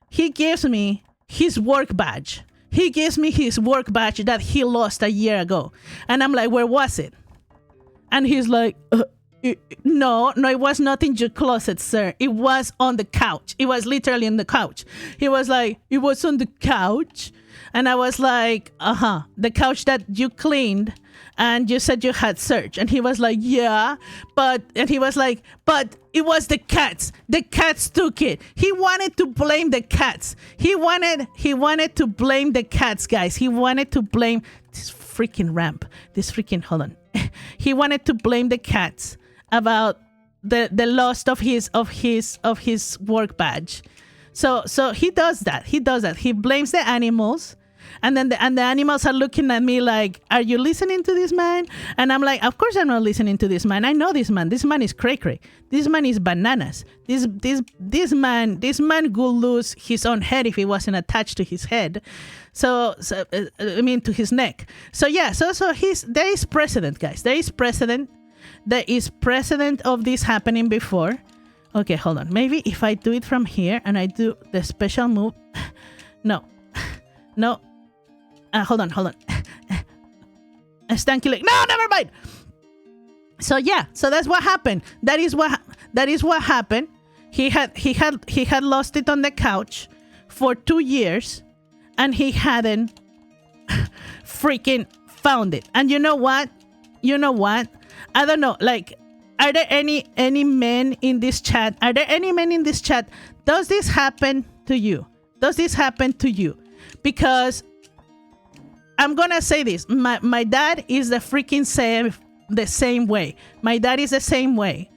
He gives me his work badge. He gives me his work badge that he lost a year ago. And I'm like, where was it? And he's like... No, it was not in your closet, sir. It was on the couch. It was literally on the couch. He was like, it was on the couch? And I was like, the couch that you cleaned and you said you had searched. And he was like, yeah, but it was the cats. The cats took it. He wanted to blame the cats. He wanted to blame the cats, guys. He wanted to blame this freaking ramp. Hold on. He wanted to blame the cats about the loss of his work badge. So he does that. He blames the animals, and then the animals are looking at me like, are you listening to this man? And I'm like, of course I'm not listening to this man. I know this man. This man is cray-cray. This man is bananas. This man could lose his own head if he wasn't attached to his head. I mean, to his neck. So yeah, so there is precedent, guys. There is precedent. There is precedent of this happening before. Okay, hold on. Maybe if I do it from here and I do the special move. No. Hold on. Stanky. No, never mind. So yeah, so that's what happened. That is what happened. He had lost it on the couch for 2 years, and he hadn't freaking found it. And you know what? I don't know. Like, are there any men in this chat? Are there any men in this chat? Does this happen to you? Because I'm gonna say this. My dad is the same way. My dad is the same way.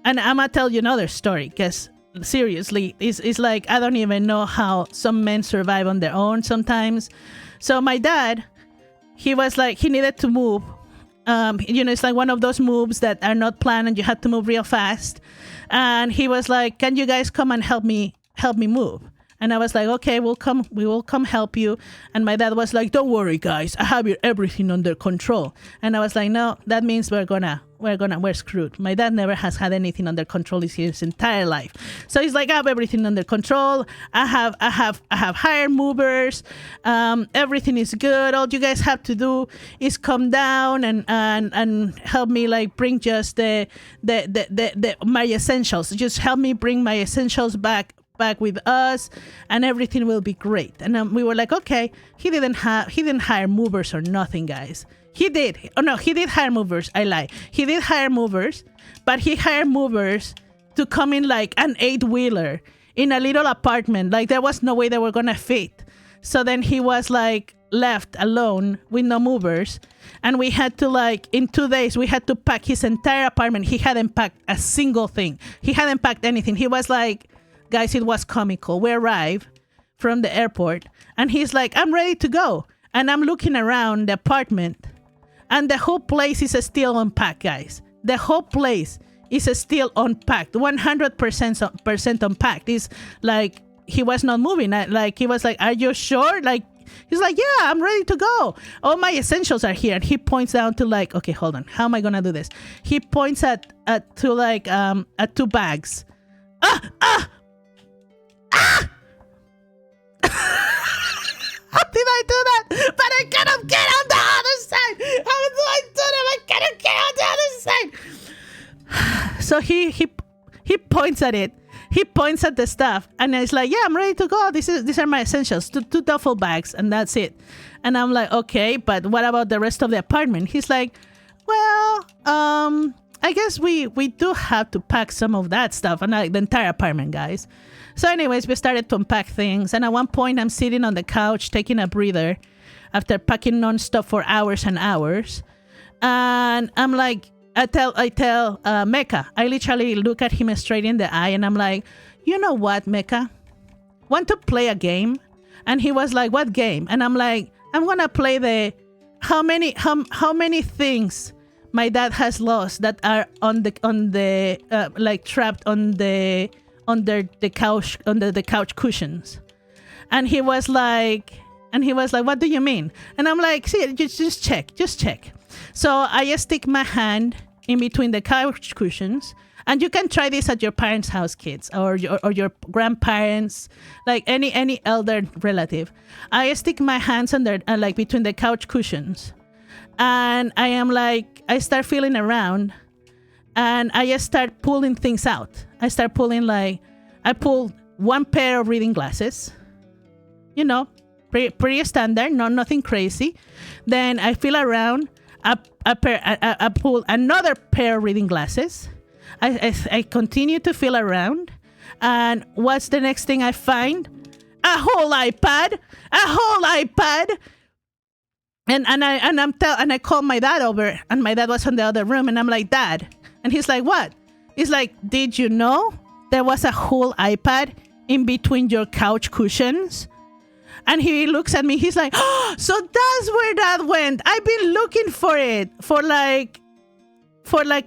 And I'm gonna tell you another story, because seriously, it's like I don't even know how some men survive on their own sometimes. So my dad, he was like, he needed to move. It's like one of those moves that are not planned and you have to move real fast. And he was like, can you guys come and help me move? And I was like, okay, we will come help you. And my dad was like, don't worry, guys, I have everything under control. And I was like, no, that means we're screwed. My dad never has had anything under control his entire life. So he's like, I have everything under control. I have hired movers. Everything is good. All you guys have to do is come down and help me, like, bring just the my essentials. Just help me bring my essentials back with us, and everything will be great. And we were like, okay. He didn't hire movers or nothing, guys. He did hire movers. I lie. He did hire movers, but he hired movers to come in like an 8-wheeler in a little apartment. Like, there was no way they were gonna fit. So then he was like left alone with no movers, and we had to, like, in 2 days we had to pack his entire apartment. He hadn't packed a single thing. He hadn't packed anything. He was like, guys, it was comical. We arrived from the airport, and he's like, I'm ready to go. And I'm looking around the apartment, and the whole place is still unpacked, guys. The whole place is still unpacked, 100% unpacked. It's like he was not moving. Like, he was like, are you sure? Like, he's like, yeah, I'm ready to go. All my essentials are here. And he points down to, like, okay, hold on. How am I going to do this? He points at 2 bags. How did I do that? But I cannot get on the other side. How do I do that? I cannot get on the other side. So he points at it. He points at the stuff, and it's like, yeah, I'm ready to go. These are my essentials. Two duffel bags, and that's it. And I'm like, okay, but what about the rest of the apartment? He's like, well, I guess we do have to pack some of that stuff, and like the entire apartment, guys. So anyways, we started to unpack things, and at one point I'm sitting on the couch taking a breather after packing non-stop for hours and hours, and I'm like, I tell Mecca, I literally look at him straight in the eye, and I'm like, you know what, Mecca, want to play a game? And he was like, what game? And I'm like, I'm gonna play the how many things my dad has lost that are on the like trapped under the couch cushions. And he was like, what do you mean? And I'm like, see, just check. So I stick my hand in between the couch cushions, and you can try this at your parents' house, kids, or your grandparents, like any elder relative. I stick my hands under like between the couch cushions, and I am like, I start feeling around, and I just start pulling things out. I start pulling, like, I pulled one pair of reading glasses, pretty standard, nothing crazy. Then I feel around. I pull another pair of reading glasses. I continue to feel around, and what's the next thing I find? A whole iPad, and I call my dad over, and my dad was in the other room, and I'm like, Dad, and he's like, what? He's like, did you know there was a whole iPad in between your couch cushions? And he looks at me, he's like, oh, so that's where that went. I've been looking for it for like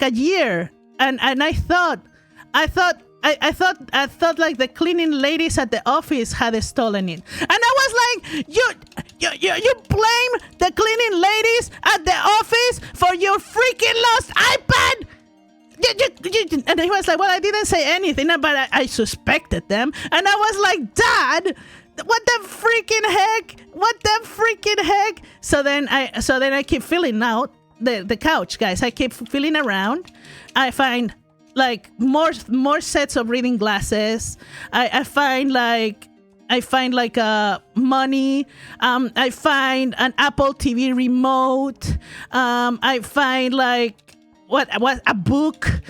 a year. And I thought I thought like the cleaning ladies at the office had stolen it, and I was like, you blame the cleaning ladies at the office for your freaking lost iPad. And he was like, well, I didn't say anything, but I suspected them, and I was like, Dad, what the freaking heck? What the freaking heck? So then I keep filling out the couch, guys. I keep feeling around. I find like more sets of reading glasses. I find like money. I find an Apple TV remote. I find like what a book.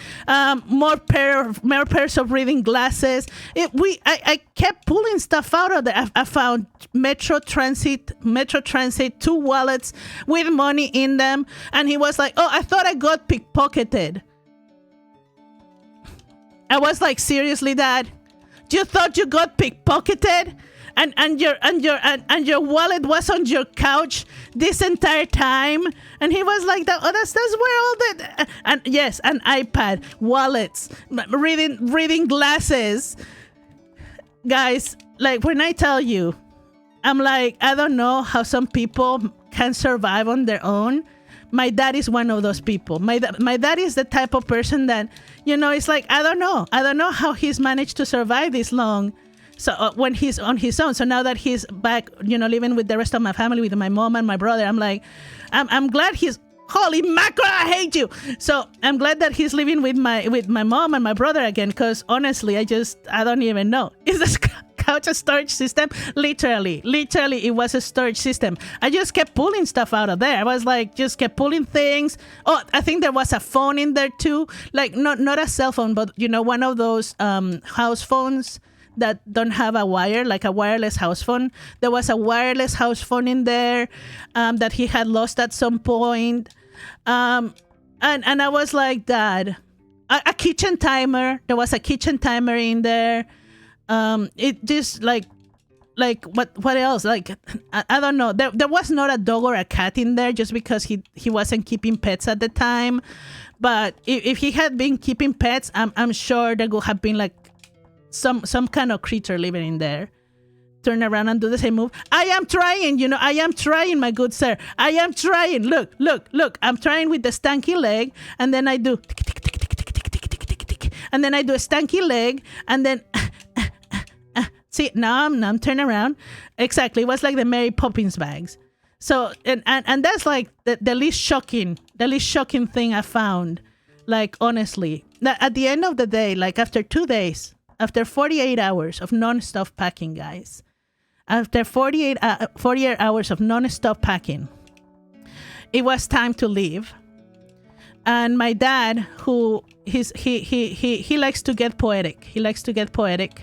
More pairs of reading glasses. I kept pulling stuff out of there. I found Metro Transit, 2 wallets with money in them, and he was like, "Oh, I thought I got pickpocketed." I was like, seriously, Dad? You thought you got pickpocketed? And your wallet was on your couch this entire time? And he was like, that's where all the and yes, an iPad, wallets, reading glasses. Guys, like when I tell you, I'm like, I don't know how some people can survive on their own. My dad is one of those people. My dad is the type of person that, it's like, I don't know how he's managed to survive this long. So when he's on his own. So now that he's back, living with the rest of my family, with my mom and my brother, I'm like, I'm glad he's, holy mackerel, I hate you. So I'm glad that he's living with my mom and my brother again. Because honestly, I don't even know. Is this couch a storage system? Literally, it was a storage system. I just kept pulling stuff out of there. I was like, just kept pulling things. Oh, I think there was a phone in there too. Like not a cell phone, but one of those house phones that don't have a wire, like a wireless house phone. There was a wireless house phone in there that he had lost at some point. And I was like, Dad, a kitchen timer. There was a kitchen timer in there. It just like what else? Like I don't know. There was not a dog or a cat in there, just because he wasn't keeping pets at the time. But if he had been keeping pets, I'm sure there would have been like some kind of creature living in there. Turn around and do the same move. I am trying, I am trying, my good sir. I am trying. Look. I'm trying with the stanky leg, and then I do and then I do a stanky leg, and then see, now I'm turning around. Exactly. It was like the Mary Poppins bags. So and that's like the least shocking thing I found. Like, honestly, at the end of the day, like after 2 days, after 48 hours of non-stop packing, guys, after 48 hours of non-stop packing, it was time to leave. And my dad, who he likes to get poetic. He likes to get poetic.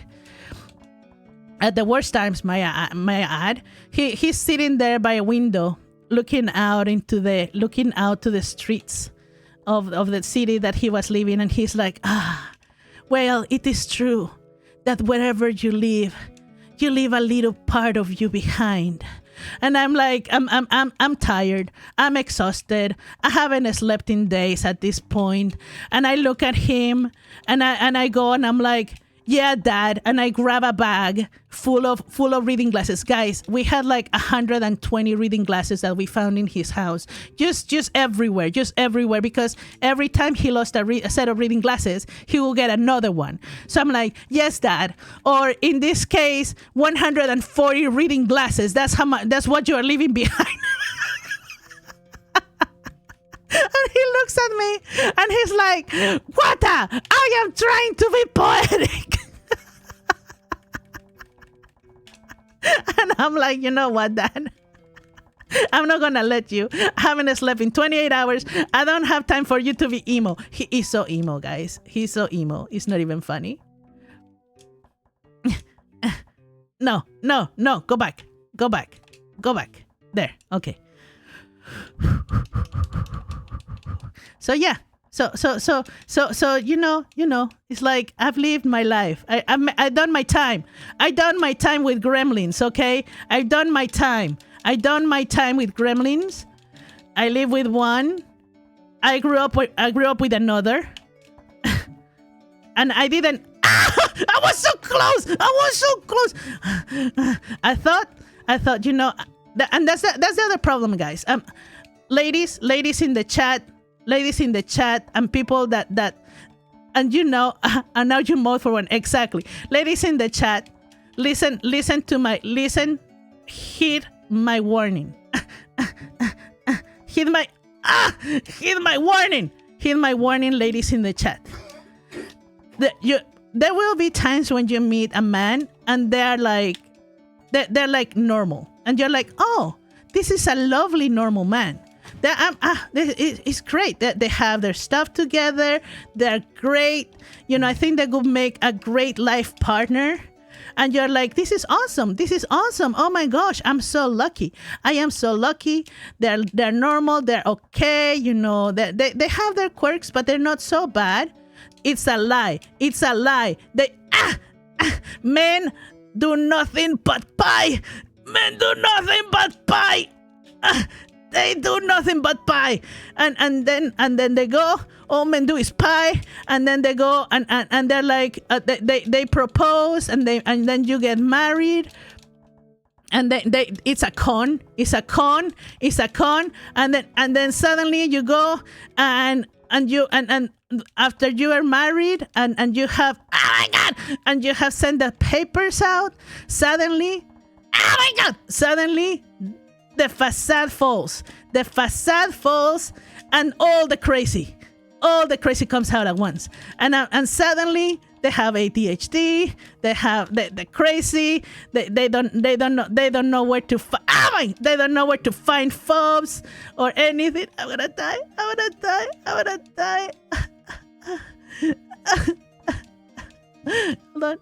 At the worst times, may I add, he's sitting there by a window, looking out to the streets of the city that he was living, and he's like, well, it is true that wherever you leave a little part of you behind. And I'm like, I'm tired. I'm exhausted. I haven't slept in days at this point. And I look at him, and I go, and I'm like, yeah, Dad. And I grab a bag full of reading glasses. Guys, we had like 120 reading glasses that we found in his house. Just everywhere. Because every time he lost a set of reading glasses, he will get another one. So I'm like, yes, Dad. Or in this case, 140 reading glasses. That's what you are leaving behind. And he looks at me and he's like, Wata, I am trying to be poetic. And I'm like, you know what, Dad? I'm not going to let you. I haven't slept in 28 hours. I don't have time for you to be emo. He is so emo, guys. He's so emo. It's not even funny. No. Go back. There. Okay. So yeah, so it's like I've lived my life. I've done my time. I done my time with gremlins. Okay, I've done my time. With gremlins. I live with one. I grew up with another, and I didn't. I was so close. I was so close. I thought, and that's the other problem, guys. Ladies in the chat, and people that, and and now you mode for one exactly. Ladies in the chat, listen, heed my warning. Heed my warning, ladies in the chat. There will be times when you meet a man and they're like normal, and you're like, oh, this is a lovely normal man. It's great that they have their stuff together. They're great. I think they could make a great life partner. And you're like, this is awesome. Oh my gosh, I'm so lucky. I am so lucky. They're normal. They're okay. They have their quirks, but they're not so bad. It's a lie. Men do nothing but pie. Men do nothing but pie. They do nothing but pie. And then they go, all men do is pie. And then they go and they're like, they propose, and then you get married. And it's a con. And then suddenly you go and after you are married and you have, oh my God, and you have sent the papers out, suddenly, oh my God, the facade falls, and all the crazy comes out at once, and suddenly they have ADHD, they have the crazy, they don't know where to they don't know where to find phobes or anything. I'm gonna die. Hold on.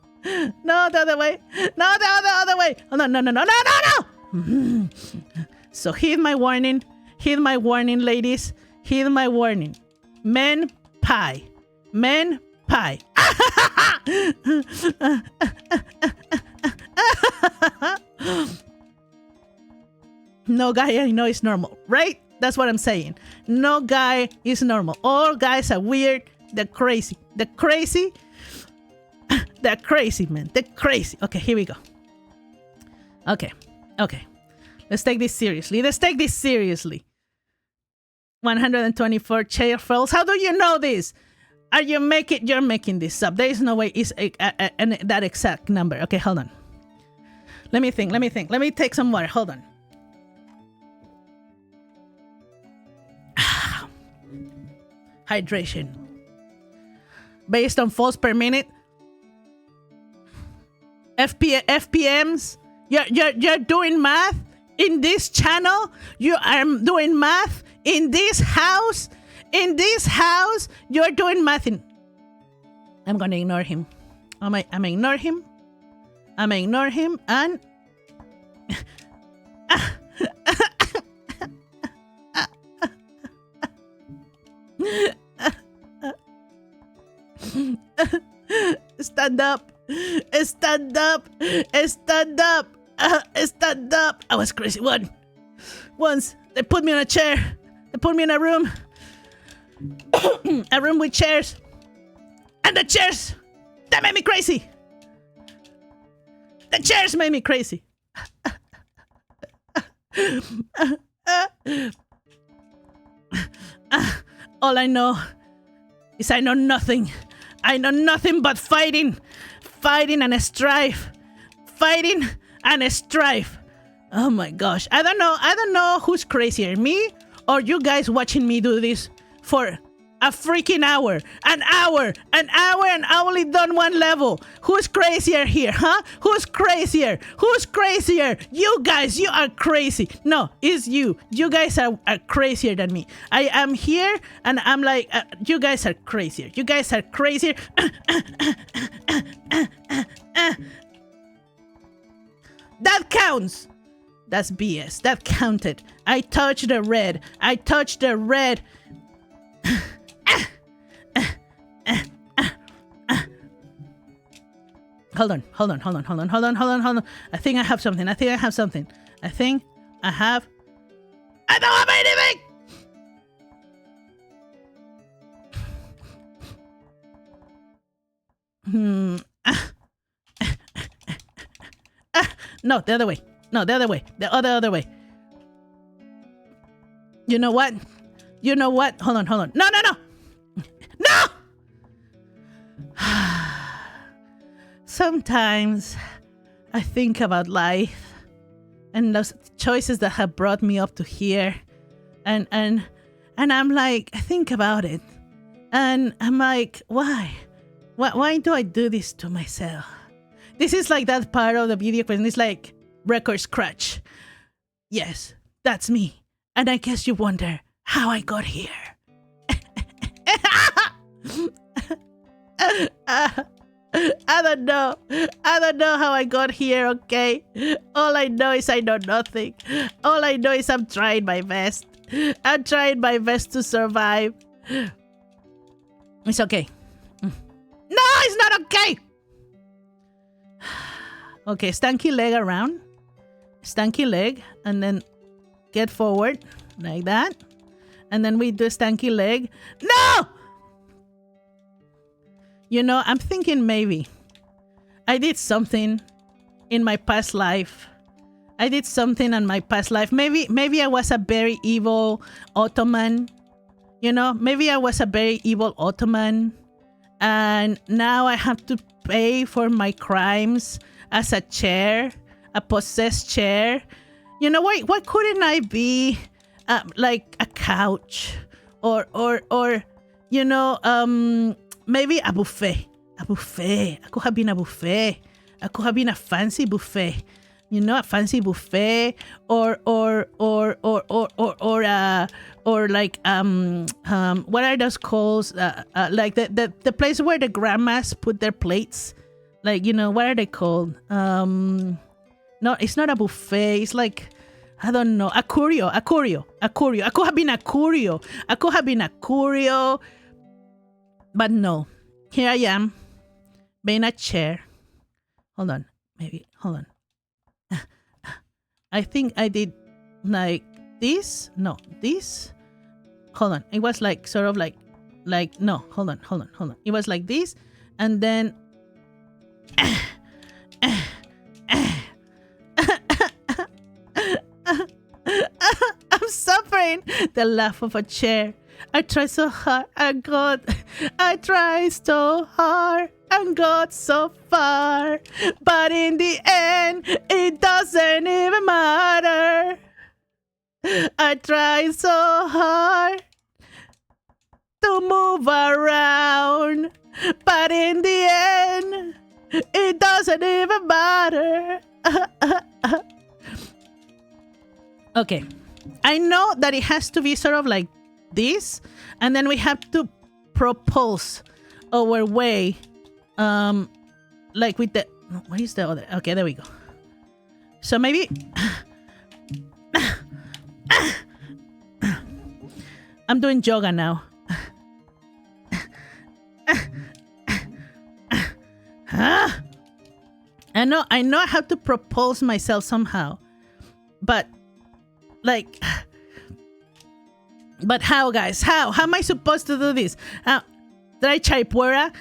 No, the other way. No, the other way. Hold on. No. So heed my warning, ladies. Heed my warning. Men pie. No guy I know is normal, right? That's what I'm saying. No guy is normal. All guys are weird. They're crazy. They're crazy, man. They're crazy. Okay, here we go. Okay. Let's take this seriously. 124 chair falls. How do you know this? You're making this up. There is no way it's that exact number. Okay, hold on. Let me think. Let me take some water. Hold on. Hydration. Based on falls per minute. FPMs. You're doing math in this channel. You are doing math in this house. You're doing math in. I'm gonna ignore him. I'm gonna ignore him and stand up. I was crazy once. They put me on a chair. They put me in a room. A room with chairs. And the chairs, that made me crazy. The chairs made me crazy. All I know is I know nothing. I know nothing but fighting and strife. Oh my gosh. I don't know who's crazier, me or you guys watching me do this for a freaking hour. An hour, and I only done one level. Who's crazier here, huh? Who's crazier? You guys, you are crazy. No, it's you. You guys are crazier than me. I am here, and I'm like, you guys are crazier. That counts. That's BS. That counted. I touched the red. Hold on. I think I have something. I don't have anything. No, the other way. No, the other way. The other way. You know what? You know what? Hold on. No. No! Sometimes I think about life and those choices that have brought me up to here. And I'm like, I think about it. And I'm like, why? Why do I do this to myself? This is like that part of the video question. It's like record scratch. Yes, that's me. And I guess you wonder how I got here. I don't know. I don't know how I got here, okay? All I know is I know nothing. All I know is I'm trying my best. I'm trying my best to survive. It's okay. No, it's not okay. Okay, stanky leg around. Stanky leg. And then get forward. Like that. And then we do stanky leg. No! You know, I'm thinking maybe I did something in my past life. I did something in my past life. Maybe I was a very evil Ottoman. You know, maybe I was a very evil Ottoman. And now I have to pay for my crimes as a chair, a possessed chair. You know, why couldn't I be like a couch or you know, maybe a buffet. A buffet. I could have been a buffet. I could have been a fancy buffet. You know, a fancy buffet or like what are those called? Like the place where the grandmas put their plates. Like, you know, what are they called? No, it's not a buffet. It's like, I don't know, a curio. I could have been a curio. But no, here I am, being a chair. Hold on. I think I did like this. No, this. Hold on. It was like sort of like no. Hold on. It was like this, and then. I'm suffering the laugh of a chair. I tried so hard and got so far. But in the end, it doesn't even matter. I tried so hard to move around. But in the end, it doesn't even matter. Okay. I know that it has to be sort of like this, and then we have to propulse our way like with the what is the other? Okay, there we go. So maybe I'm doing yoga now. I know I have to propulse myself somehow, but like, but how, guys? How am I supposed to do this? Try chaipuera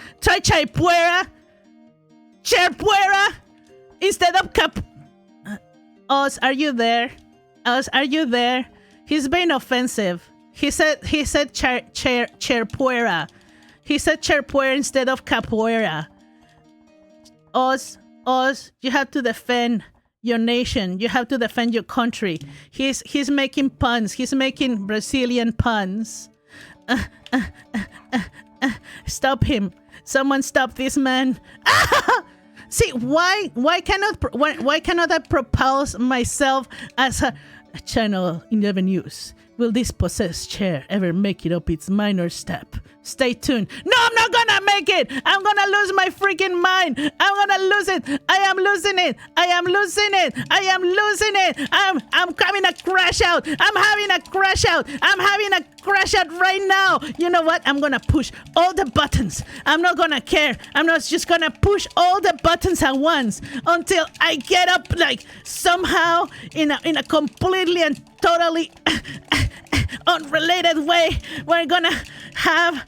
instead of cap. Oz, are you there? He's being offensive. He said chairpuera. He said chairpuera instead of capoeira. Oz, you have to defend your nation. You have to defend your country. He's making puns. He's making Brazilian puns. Stop him. Someone stop this man. See, why cannot I propose myself as a Channel 11 News? Will this possessed chair ever make it up its minor step? Stay tuned. No, I'm not gonna make it. I'm gonna lose my freaking mind. I'm gonna lose it. I am losing it. I'm having a crash out. I'm having a crash out right now. You know what? I'm gonna push all the buttons. I'm not gonna care. I'm not just gonna push all the buttons at once until I get up, like somehow in a completely and totally unrelated way. We're gonna have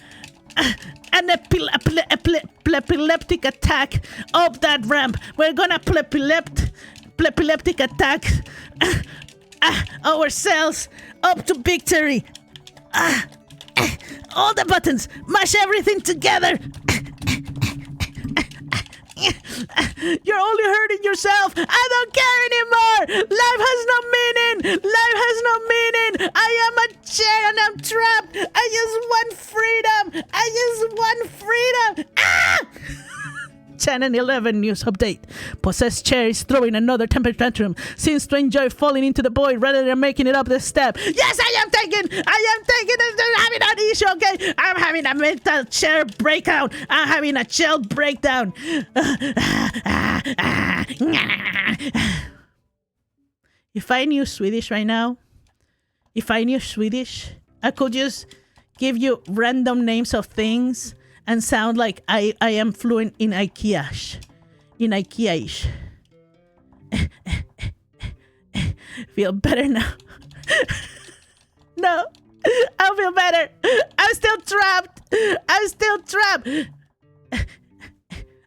an epileptic attack up that ramp. We're gonna epileptic attack ourselves up to victory. All the buttons, mash everything together. You're only hurting yourself. I don't care anymore. Life has no meaning. Life has no meaning. I am a chair and I'm trapped. I just want freedom. I just want freedom. Channel 11 news update. Possessed chair is throwing another temper tantrum. Seems to enjoy falling into the void rather than making it up the step. Yes, I am having an issue, okay? I'm having a mental chair breakdown. I'm having a chill breakdown. If I knew Swedish right now, I could just give you random names of things and sound like I am fluent in IKEA-ish. Feel better now. No, I feel better. I'm still trapped.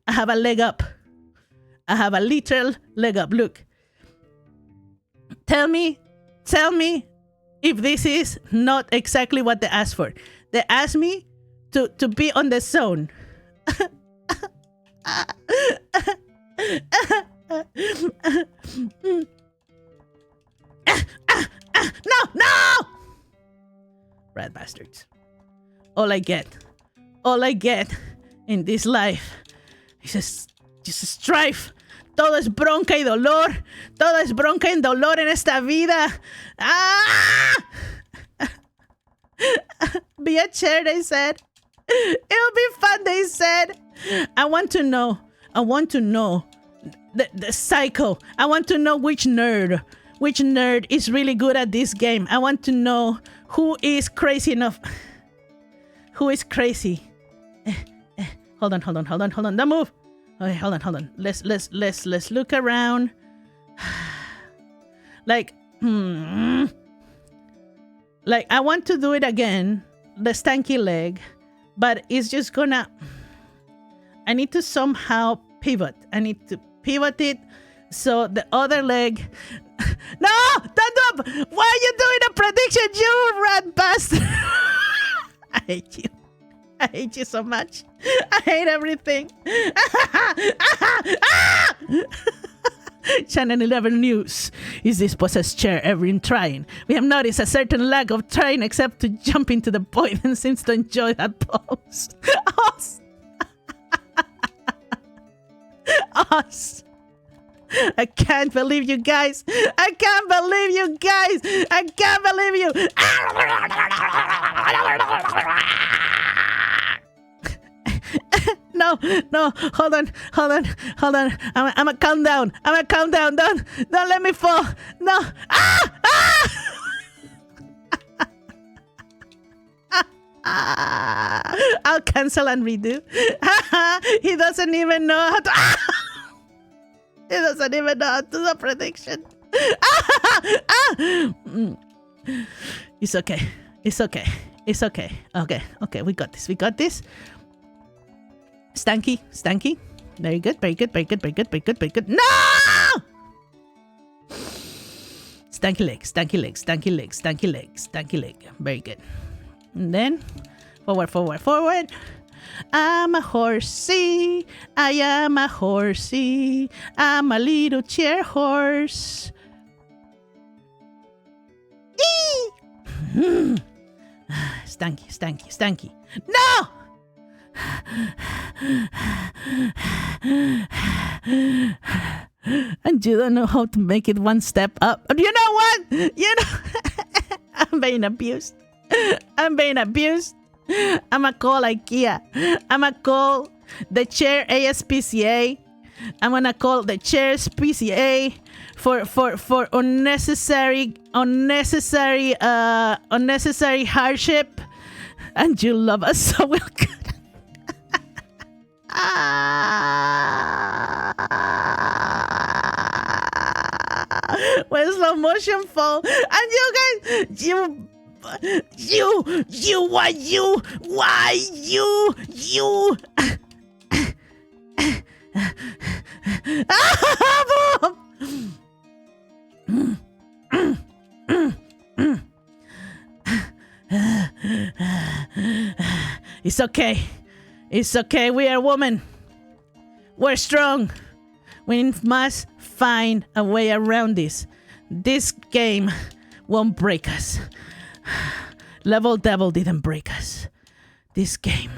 I have a leg up. I have a literal leg up. Look. Tell me if this is not exactly what they asked for. They asked me to be on the zone. No! Rat bastards. All I get in this life is just strife. Todo es bronca y dolor. Todo es bronca y dolor en esta vida. Be a chair, they said. It'll be fun, they said. I want to know the psycho. I want to know which nerd is really good at this game. I want to know who is crazy enough. Who is crazy? Hold on. Don't move. Okay, hold on. Let's look around. Like I want to do it again, the stanky leg, but it's just gonna. I need to somehow pivot. I need to pivot it so the other leg. No, don't do. Why are you doing a prediction, you rat bastard? I hate you so much. I hate everything. Channel 11 News. Is this possessed chair ever in trying? We have noticed a certain lack of trying except to jump into the void and seems to enjoy that pose. Us. I can't believe you guys. No, hold on. I'm a calm down. Don't let me fall. No. I'll cancel and redo. He doesn't even know how to. He doesn't even know how to do the prediction. It's okay. Okay. We got this. Stanky. Very good. No! Stanky leg. Very good. And then forward. I'm a horsey. I am a horsey. I'm a little chair horse. Stanky. No! And you don't know how to make it one step up. You know what? I'm being abused. I'ma call IKEA. I'ma call the chair ASPCA. I'm gonna call the chairs PCA for unnecessary hardship. And you love us so well. When slow motion fall, and you guys, why you? It's okay. It's okay. We are women. We're strong. We must find a way around this. This game won't break us. Level Devil didn't break us. This game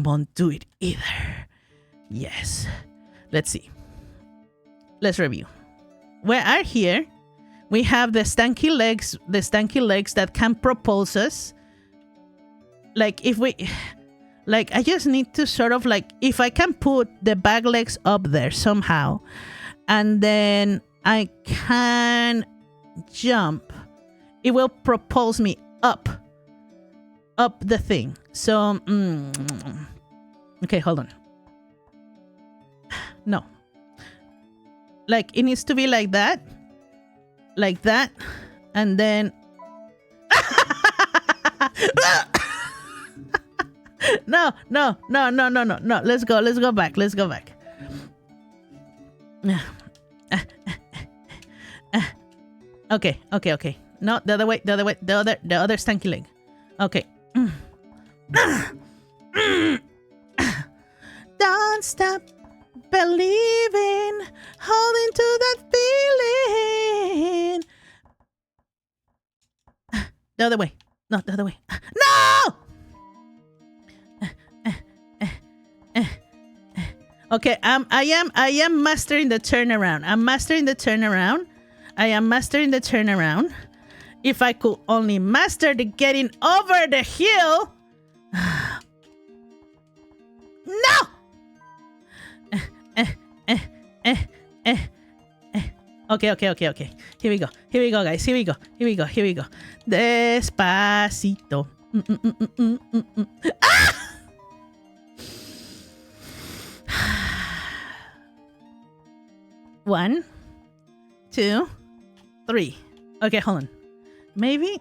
won't do it either. Yes. Let's see. Let's review. We are here. We have the stanky legs that can propulse us. Like if we, like I just need to sort of like, if I can put the back legs up there somehow, and then I can jump, it will propulse me up the thing. So, okay, hold on. No. Like it needs to be like that. Like that, and then no. Let's go back. Okay. No, the other way, the other stanky leg. Okay. Don't stop believing, holding to that feeling. The other way. No, the other way. No! Okay, I am mastering the turnaround. I am mastering the turnaround. If I could only master the getting over the hill. No! Okay. Here we go, guys. Here we go. Despacito. Ah! 1, 2, 3. Okay, hold on. Maybe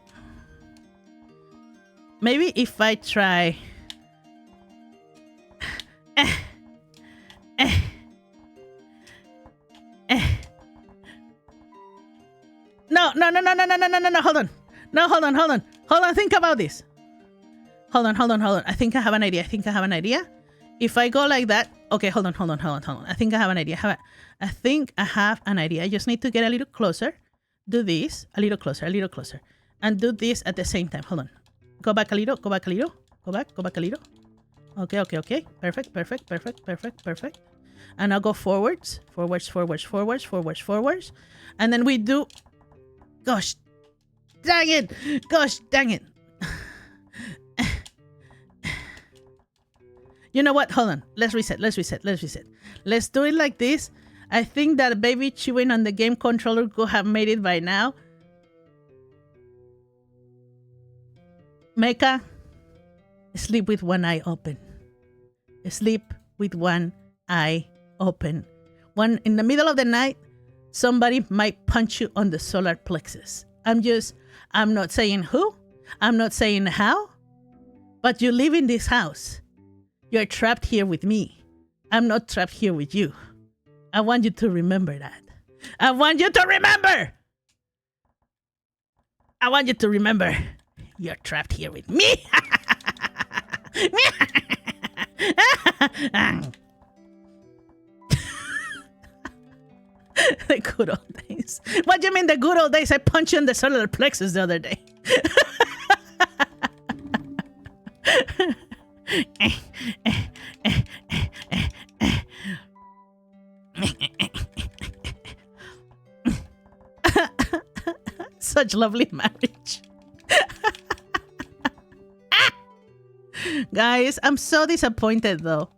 if I try. No. Hold on. Think about this. Hold on. I think I have an idea. If I go like that. Okay, hold on. I think I have an idea. I just need to get a little closer. Do this a little closer. And do this at the same time. Hold on. Go back a little. Go back a little. Okay. Perfect. And I'll go forwards. And then we do. Gosh dang it. You know what? Hold on. Let's reset. Let's do it like this. I think that baby chewing on the game controller could have made it by now. Mecha, sleep with one eye open. When in the middle of the night, somebody might punch you on the solar plexus. I'm not saying who, I'm not saying how, but you live in this house. You're trapped here with me. I'm not trapped here with you. I want you to remember that. I want you to remember. You're trapped here with me. The good old days. What do you mean the good old days? I punched you in the solar plexus the other day. Such lovely marriage. Guys, I'm so disappointed though.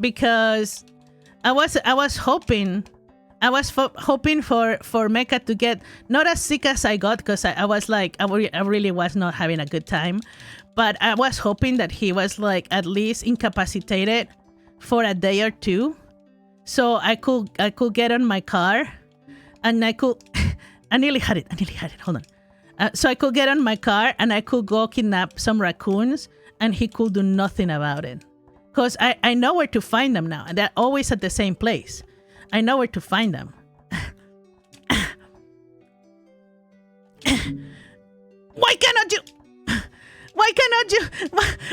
Because I was hoping for Mecha to get not as sick as I got, because I was like, I really was not having a good time, but I was hoping that he was like at least incapacitated for a day or two, so I could get on my car and I could I nearly had it. Hold on. So I could get on my car and I could go kidnap some raccoons and he could do nothing about it. Because I know where to find them now. And they're always at the same place. I know where to find them. Why cannot you? Why cannot you?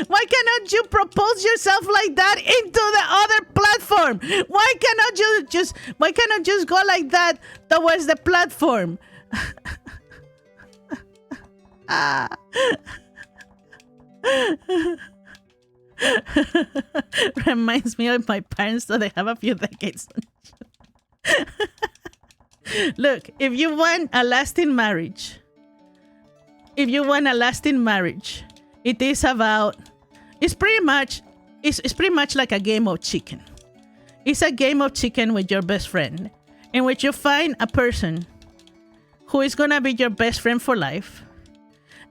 Why cannot you propose yourself like that into the other platform? Why cannot you just? Why cannot just go like that towards the platform? Ah. Reminds me of my parents, so they have a few decades. Look, if you want a lasting marriage, it is about. It's pretty much like a game of chicken. It's a game of chicken with your best friend, in which you find a person who is gonna be your best friend for life,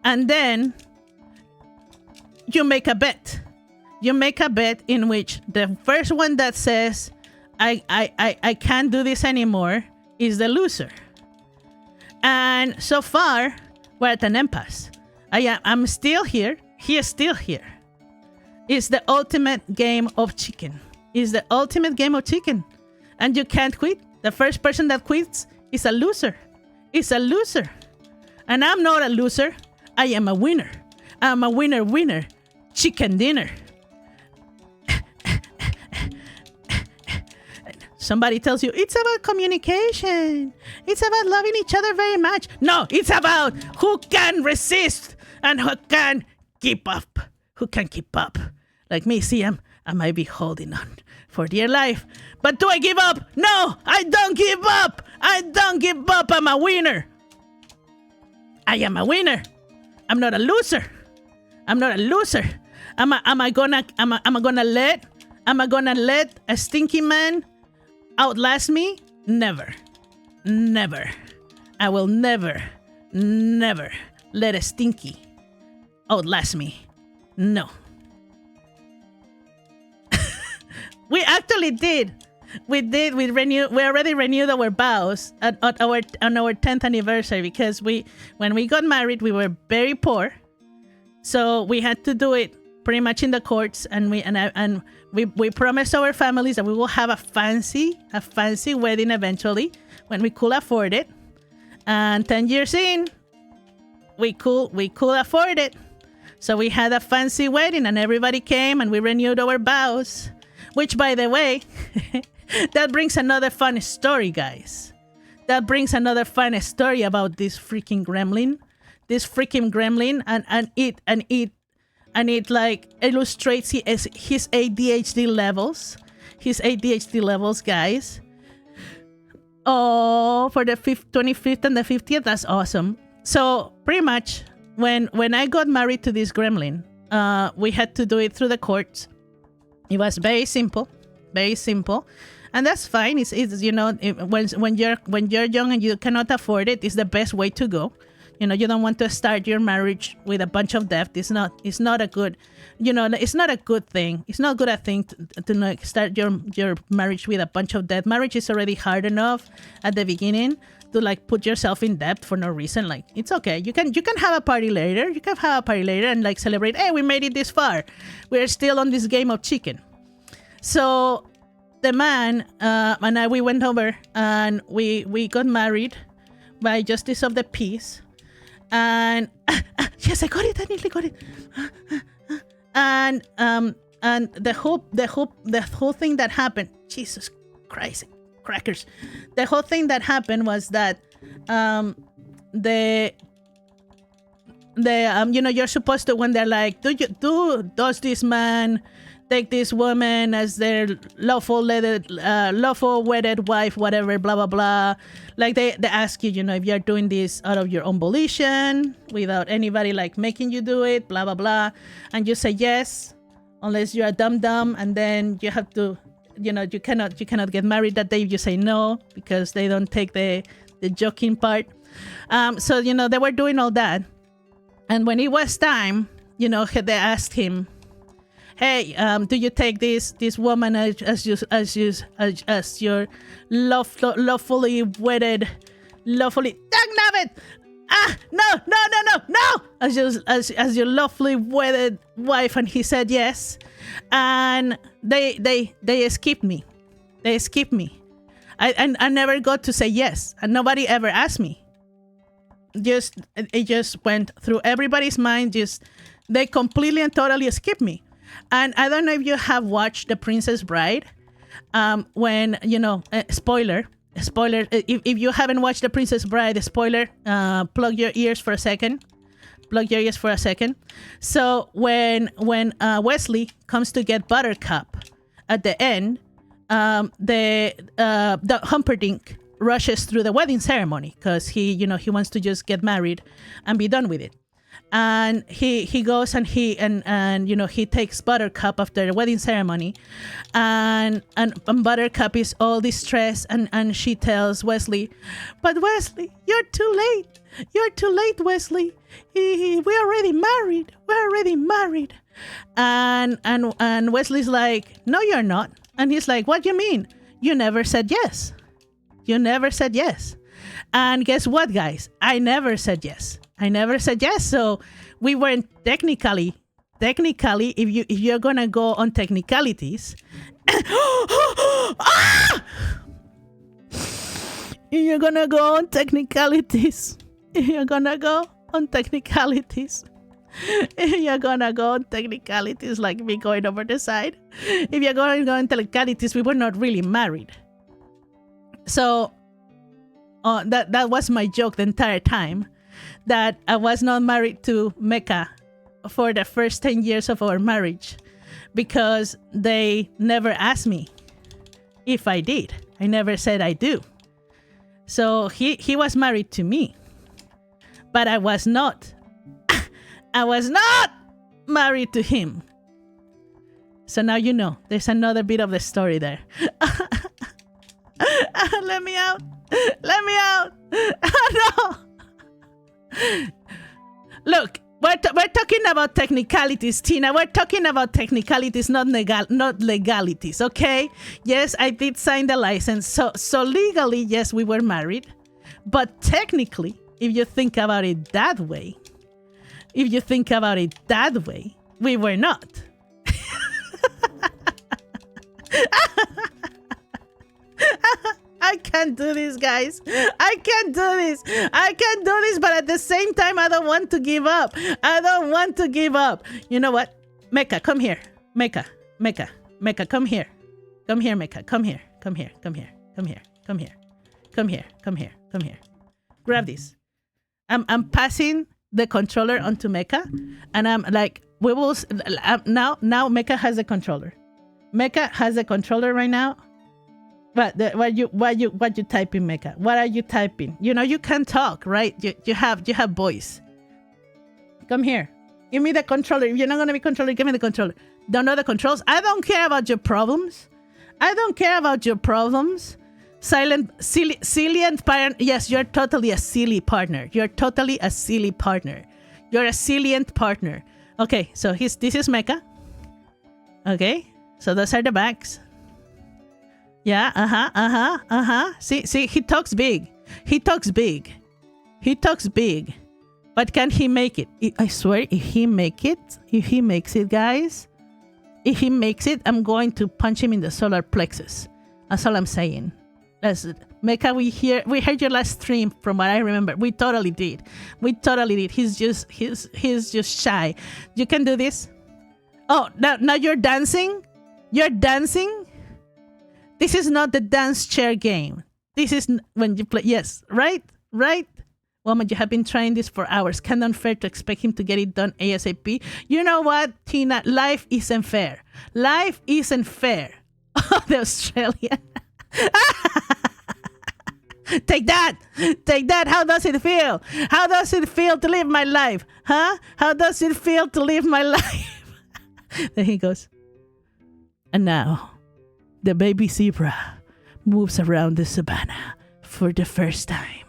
and then you make a bet. You make a bet in which the first one that says, I can't do this anymore, is the loser. And so far, we're at an impasse. I'm still here. He is still here. It's the ultimate game of chicken. And you can't quit. The first person that quits is a loser. And I'm not a loser. I am a winner. I'm a winner. Chicken dinner. Somebody tells you it's about communication. It's about loving each other very much. No, it's about who can resist and who can keep up. Like me, see, I might be holding on for dear life. But do I give up? No, I don't give up. I'm a winner. I am a winner. I'm not a loser. Am I gonna let a stinky man outlast me? Never. I will never let a stinky outlast me. No. We actually did. We already renewed our vows on our 10th anniversary, because when we got married, we were very poor. So we had to do it pretty much in the courts, and we promised our families that we will have a fancy wedding eventually when we could afford it. And 10 years in, we could afford it. So we had a fancy wedding, and everybody came, and we renewed our vows. Which, by the way, that brings another fun story, guys. That brings another fun story about this freaking gremlin. And it like illustrates his ADHD levels. Guys. Oh, for the 25th and the 50th, that's awesome. So pretty much when I got married to this gremlin, we had to do it through the courts. It was very simple, and that's fine. It's when you're young and you cannot afford it, it's the best way to go. You don't want to start your marriage with a bunch of debt. It's not a good, it's not a good thing. It's not a good thing to start your marriage with a bunch of debt. Marriage is already hard enough at the beginning to like put yourself in debt for no reason. Like, it's okay. You can have a party later. And like celebrate. Hey, we made it this far. We're still on this game of chicken. So the man and I, we went over and we got married by justice of the peace. And yes, I got it. I nearly got it. And the whole thing that happened. Jesus Christ, crackers! The whole thing that happened was that you're supposed to, when they're like, does this man take this woman as their lawful wedded wife, whatever, blah blah blah. Like they ask you, if you're doing this out of your own volition, without anybody like making you do it, blah blah blah, and you say yes, unless you're a dumb, and then you have to, you cannot get married that day if you say no, because they don't take the joking part. So they were doing all that, and when it was time, they asked him, hey, do you take this woman as your lawfully wedded, dagnabbit! No! As your lawfully wedded wife? And he said yes, and they skipped me. I never got to say yes, and nobody ever asked me. just it just went through everybody's mind. Just they completely and totally skipped me. And I don't know if you have watched The Princess Bride. When spoiler. If you haven't watched The Princess Bride, spoiler. Plug your ears for a second. Plug your ears for a second. So when Wesley comes to get Buttercup at the end, the Humperdinck rushes through the wedding ceremony because he wants to just get married and be done with it. And he goes and he takes Buttercup after the wedding ceremony, and Buttercup is all distressed, and she tells Wesley, "But Wesley, you're too late. You're too late, Wesley. We're already married. We're already married." And Wesley's like, "No, you're not." And he's like, "What do you mean? You never said yes. You never said yes." And guess what, guys? I never said yes. I never said yes. So we weren't technically, if you're gonna go on technicalities, you're gonna go on technicalities. You're gonna go on technicalities. You're gonna go on technicalities like me going over the side. If you're going to go on technicalities, we were not really married. So that was my joke the entire time, that I was not married to Mecca for the first 10 years of our marriage, because they never asked me if I did. I never said I do. So he was married to me, but I was not. I was not married to him. So now you know, there's another bit of the story there. Let me out. Let me out. No. Look, we're talking about technicalities, Tina. We're talking about technicalities, not legalities, okay? Yes, I did sign the license. So legally, yes, we were married. But technically, if you think about it that way, we were not. I can't do this, guys. I can't do this, but at the same time, I don't want to give up. You know what? Mecca, come here. Mecca, come here. Come here, Mecca. Come here. Grab this. I'm passing the controller onto Mecca, and I'm like, we will now Mecca has a controller. Mecca has a controller right now. What you typing, Mecca? What are you typing? You know, you can talk, right? You have voice. Come here. Give me the controller. If you're not gonna be controller, give me the controller. Don't know the controls? I don't care about your problems. Silent, silly and parent. Yes, you're totally a silly partner. You're a silent partner. Okay, so this is Mecca. Okay, so those are the bags. Yeah, See, he talks big. But can he make it? I swear, if he makes it, guys, I'm going to punch him in the solar plexus. That's all I'm saying. Mecca, we heard your last stream. From what I remember, we totally did. He's just shy. You can do this. Oh, now you're dancing. This is not the dance chair game. This is when you play. Yes, right. Woman, you have been trying this for hours. Kind of unfair to expect him to get it done ASAP. You know what, Tina? Life isn't fair. The Australian. Take that. How does it feel? To live my life? Huh? How does it feel to live my life? Then he goes, and now the baby zebra moves around the savannah for the first time,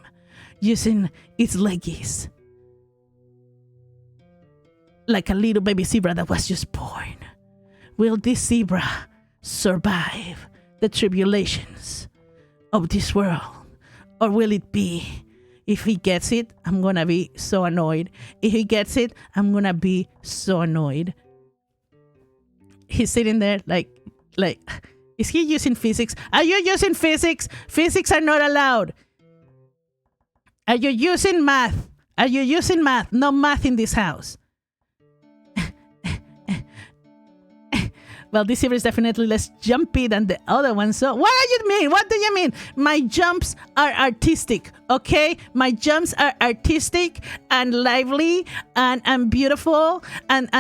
using its leggies like a little baby zebra that was just born. Will this zebra survive the tribulations of this world? Or will it be, if he gets it, I'm gonna be so annoyed. He's sitting there like, is he using physics? Are you using physics? Physics are not allowed. Are you using math? Are you using math? No math in this house. Well, this zebra is definitely less jumpy than the other one. So what do you mean? What do you mean? My jumps are artistic, okay? My jumps are artistic and lively and beautiful and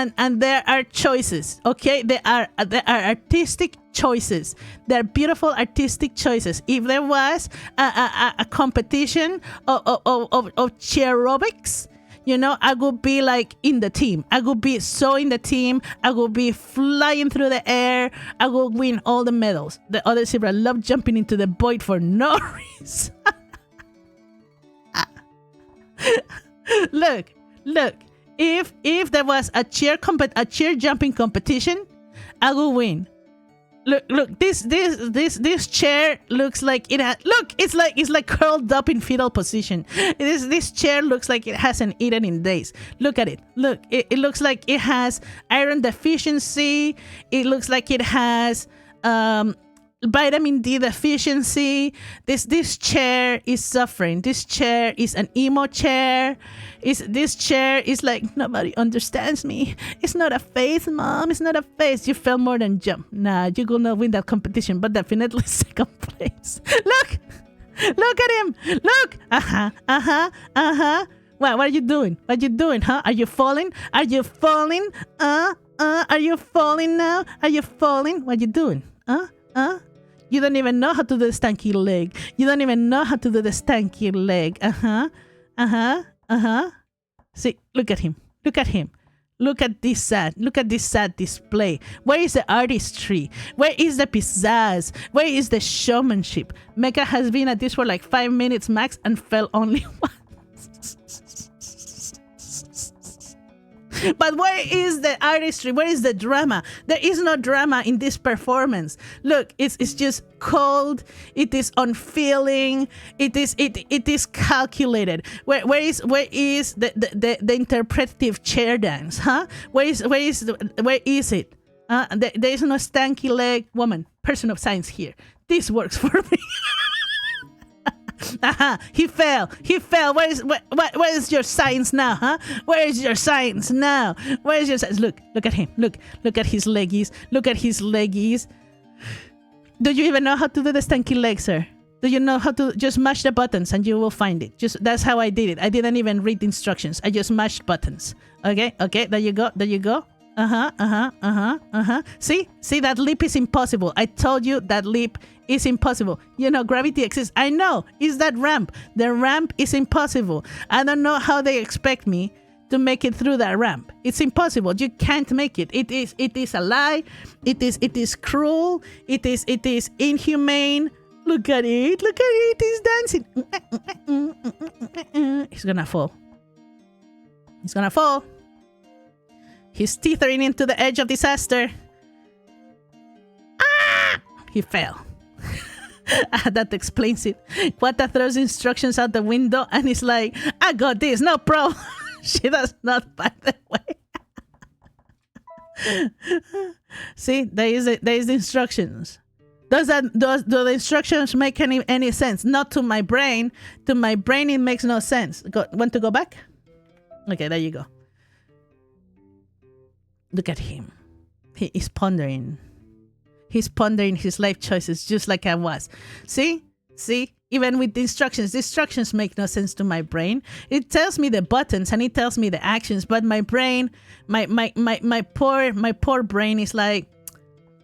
there are choices, okay? There are artistic choices. They're beautiful artistic choices. If there was a competition of chair aerobics, you know, I would be like in the team. I would be so in the team. I would be flying through the air. I would win all the medals. The other zebra loved jumping into the void for no reason. Look. If there was a chair jumping competition, I would win. Look, this chair looks like it has, look, it's like curled up in fetal position. This chair looks like it hasn't eaten in days. Look at it. Look, it looks like it has iron deficiency. It looks like it has vitamin D deficiency. This chair is suffering. This chair is an emo chair. This chair is like, nobody understands me. It's not a phase, Mom. It's not a phase. You fell more than jump. Nah, you're gonna win that competition, but definitely second place. Look at him. Look. What are you doing? What are you doing, huh? Are you falling? Are you falling? Are you falling now? Are you falling? What are you doing? You don't even know how to do the stanky leg. You don't even know how to do the stanky leg. See, look at him. Look at him. Look at this sad display. Where is the artistry? Where is the pizzazz? Where is the showmanship? Mecha has been at this for like 5 minutes max and fell only once. But where is the artistry? Where is the drama? There is no drama in this performance. Look, it's just cold. It is unfeeling. It is calculated. Where is the interpretive chair dance? Huh? Where is it? There is no stanky leg woman. Person of science here. This works for me. He fell. Where is your science now, huh? Where is your science now? Where is your science? Look at him. Look at his leggies. Look at his leggies. Do you even know how to do the stanky leg, sir? Do you know how to just mash the buttons and you will find it? That's how I did it. I didn't even read the instructions. I just mashed buttons. Okay, there you go. See, that leap is impossible. I told you that leap is impossible. You know, gravity exists. I know. It's that ramp. The ramp is impossible. I don't know how they expect me to make it through that ramp. It's impossible. You can't make it. It is a lie. It is cruel. It is inhumane. Look at it. He's dancing. He's gonna fall. He's teetering into the edge of disaster. He fell. That explains it. Quata throws instructions out the window and is like, I got this, no problem. She does not, by the way. See, there is the instructions. Do the instructions make any sense? Not to my brain. To my brain, it makes no sense. Want to go back? Okay, there you go. Look at him. He is pondering. He's pondering his life choices just like I was. See? Even with the instructions make no sense to my brain. It tells me the buttons and it tells me the actions, but my brain, my poor brain is like,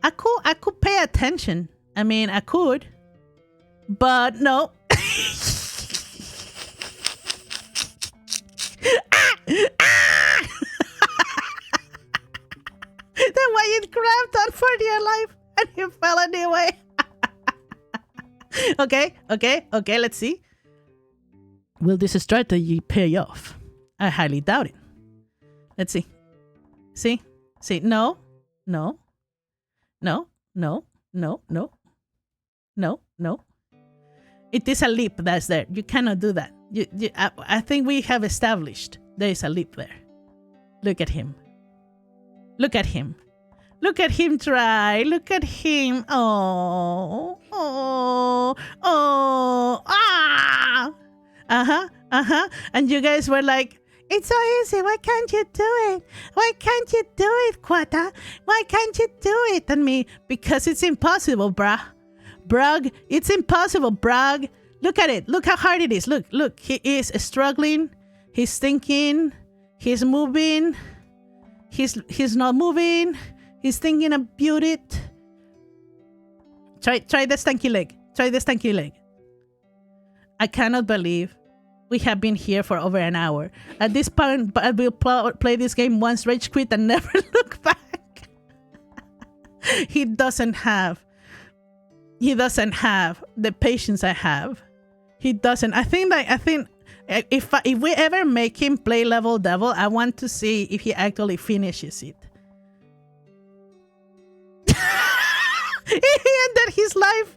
I could pay attention. I mean, I could, but no. The way it grabbed on for dear life and he fell anyway. Okay, let's see. Will this strategy pay off? I highly doubt it. Let's see. See? No. It is a leap that's there. You cannot do that. I think we have established there is a leap there. Look at him. Look at him try. Look at him. Oh. And you guys were like, it's so easy. Why can't you do it? Why can't you do it, Quata? Why can't you do it? And me, because it's impossible, bruh. Brug, it's impossible, Brug. Look at it. Look how hard it is. Look. He is struggling. He's thinking. He's moving. He's not moving. He's thinking about it. Try the stanky leg. Try the stanky leg. I cannot believe we have been here for over an hour. At this point, I will play this game once, rage quit, and never look back. He doesn't have the patience I have. He doesn't. I think if we ever make him play level devil, I want to see if he actually finishes it. He ended his life.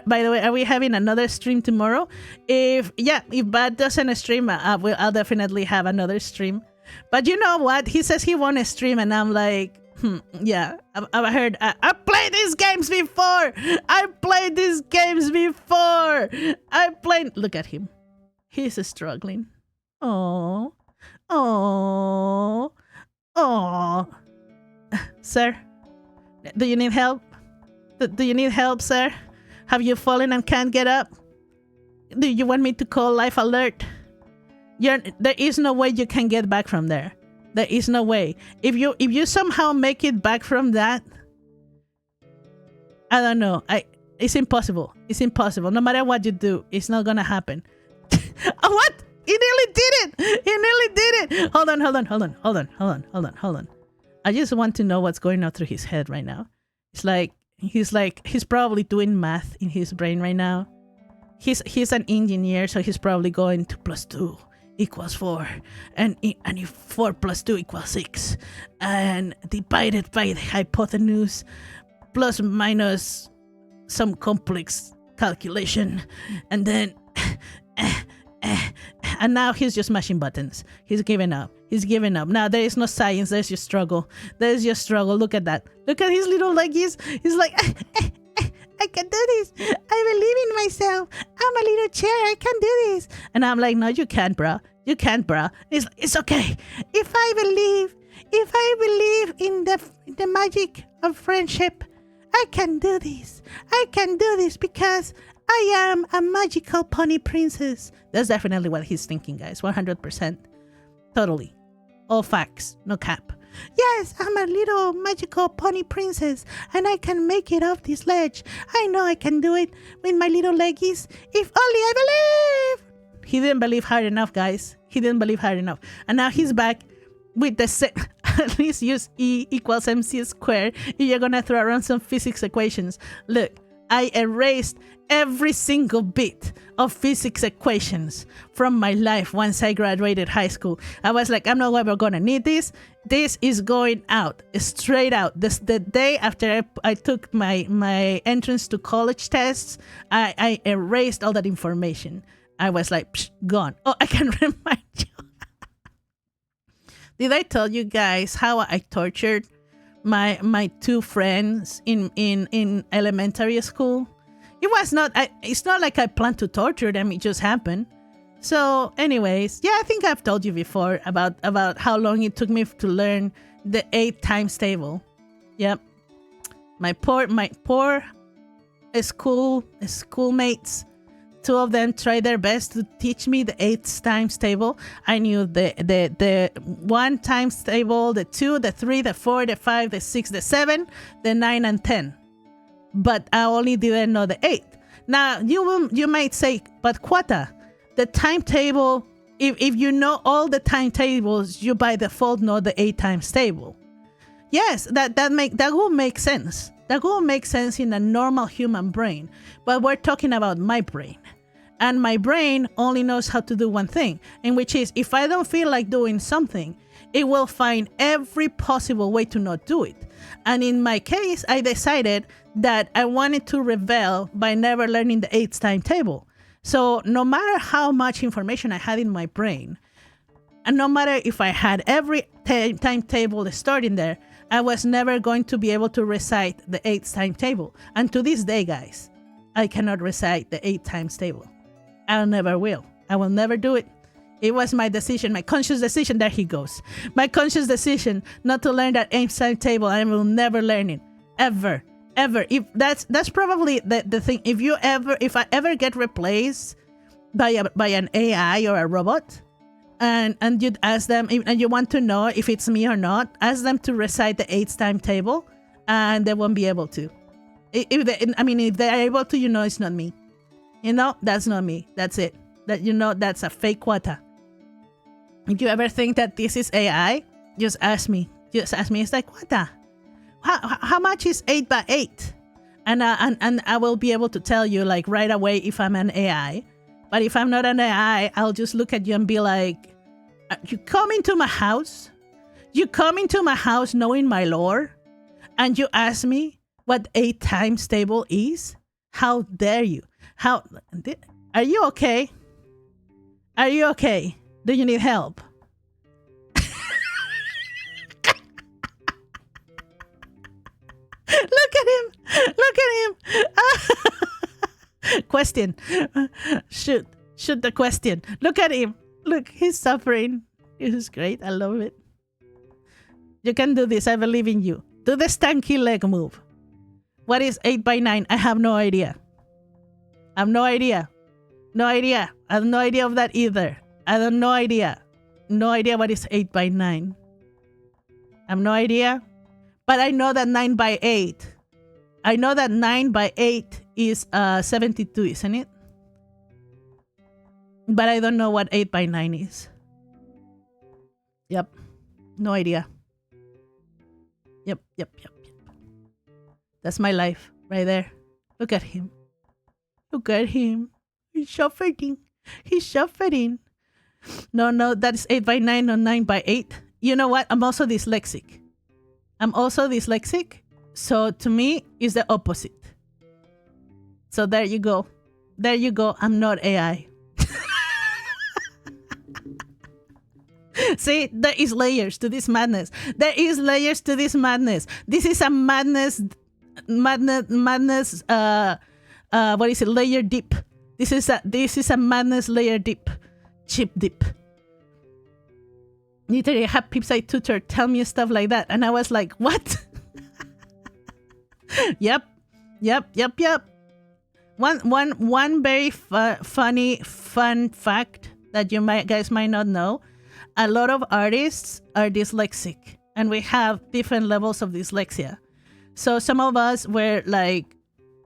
By the way, are we having another stream tomorrow? If Bad doesn't stream, I'll definitely have another stream. But you know what? He says he won't stream, and I'm like, yeah. I've heard. I played these games before. Look at him. He's struggling. Oh, sir. Do you need help? Do you need help, sir? Have you fallen and can't get up? Do you want me to call Life Alert? There is no way you can get back from there. There is no way. If you somehow make it back from that, I don't know. It's impossible. It's impossible. No matter what you do, it's not gonna happen. What? He nearly did it. Hold on. I just want to know what's going on through his head right now. He's probably doing math in his brain right now. He's an engineer, so he's probably going 2 + 2 = 4, and if 4 + 2 = 6, and divided by the hypotenuse, plus minus some complex calculation, and then and now he's just mashing buttons. He's given up. Now there is no science. There's just struggle. Look at that. Look at his little leggies. He's like, I can do this. I believe in myself. I'm a little chair. I can do this. And I'm like, no, you can't, bruh. It's okay. If I believe in the magic of friendship, I can do this. Because I am a magical pony princess. That's definitely what he's thinking, guys. 100%. Totally. All facts. No cap. Yes, I'm a little magical pony princess, and I can make it off this ledge. I know I can do it with my little leggies. If only I believe. He didn't believe hard enough, guys. And now he's back with the at least use E = mc². You're gonna throw around some physics equations. Look, I erased every single bit of physics equations from my life once I graduated high school. I was like, I'm not ever gonna need this. This is going out, straight out. The day after I took my entrance to college tests, I erased all that information. I was like, psh, gone. Oh, I can remind you. Did I tell you guys how I tortured my 2 friends in elementary school? It's not like I planned to torture them. It just happened. So anyways, yeah, I think I've told you before about how long it took me to learn the 8 times table. Yep. My poor schoolmates, 2 of them tried their best to teach me the 8 times table. I knew the 1 times table, the 2, the 3, the 4, the 5, the 6, the 7, the 9, and 10. But I only didn't know the 8. Now you might say, but Quata, the timetable, if you know all the timetables, you by default know the 8 times table. Yes, that will make sense. That will make sense in a normal human brain. But we're talking about my brain. And my brain only knows how to do one thing, in which is, if I don't feel like doing something, it will find every possible way to not do it. And in my case, I decided that I wanted to rebel by never learning the 8 timetable. So no matter how much information I had in my brain, and no matter if I had every timetable stored in there, I was never going to be able to recite the 8 timetable. And to this day, guys, I cannot recite the 8 times table. I never will. I will never do it. It was my decision, my conscious decision. There he goes. My conscious decision not to learn that 8 times table. I will never learn it. Ever. If that's probably the thing. If I ever get replaced by an AI or a robot, and you'd ask them, and you want to know if it's me or not, ask them to recite the 8 times table, and they won't be able to. If they're able to, it's not me. That's not me. That's it. That's a fake quota. If you ever think that this is AI, just ask me. It's like, quota. How much is 8 by 8? And I will be able to tell you like right away if I'm an AI. But if I'm not an AI, I'll just look at you and be like, you come into my house? You come into my house knowing my lore? And you ask me what 8 times table is? How dare you? Are you okay? Are you okay? Do you need help? Look at him. Question. Shoot the question. Look at him. Look, he's suffering. This is great. I love it. You can do this. I believe in you. Do the stanky leg move. What is 8 by 9? I have no idea. I have no idea. I have no idea of that either. I have no idea. No idea what is 8 by 9. I have no idea. But I know that 9 by 8. I know that 9 by 8 is 72, isn't it? But I don't know what 8 by 9 is. Yep. No idea. Yep. That's my life right there. Look at him. He's suffering. No, that is 8 by 9, not 9 by 8. You know what? I'm also dyslexic. So to me, it's the opposite. So there you go. I'm not AI. See, there is layers to this madness. This is a madness. What is it? Layer deep. This is a madness layer deep. Chip deep. Literally, I had Pipside Tutor tell me stuff like that, and I was like, what? Yep. One very fun fact that you guys might not know. A lot of artists are dyslexic, and we have different levels of dyslexia. So some of us were like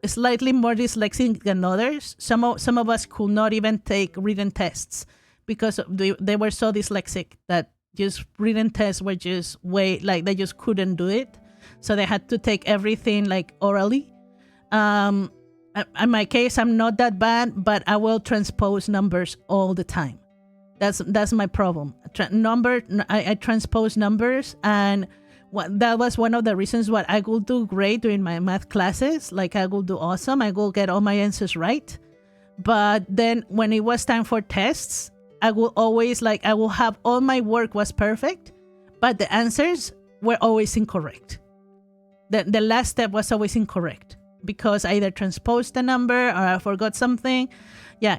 slightly more dyslexic than others. Some of us could not even take written tests because they were so dyslexic that just written tests were just they just couldn't do it. So they had to take everything like orally. In my case, I'm not that bad, but I will transpose numbers all the time. That's my problem. I transpose numbers, and that was one of the reasons why I could do great during my math classes. Like I could do awesome. I could get all my answers right. But then when it was time for tests, I will always I will have all my work was perfect, but the answers were always incorrect. The last step was always incorrect because I either transposed the number or I forgot something. Yeah,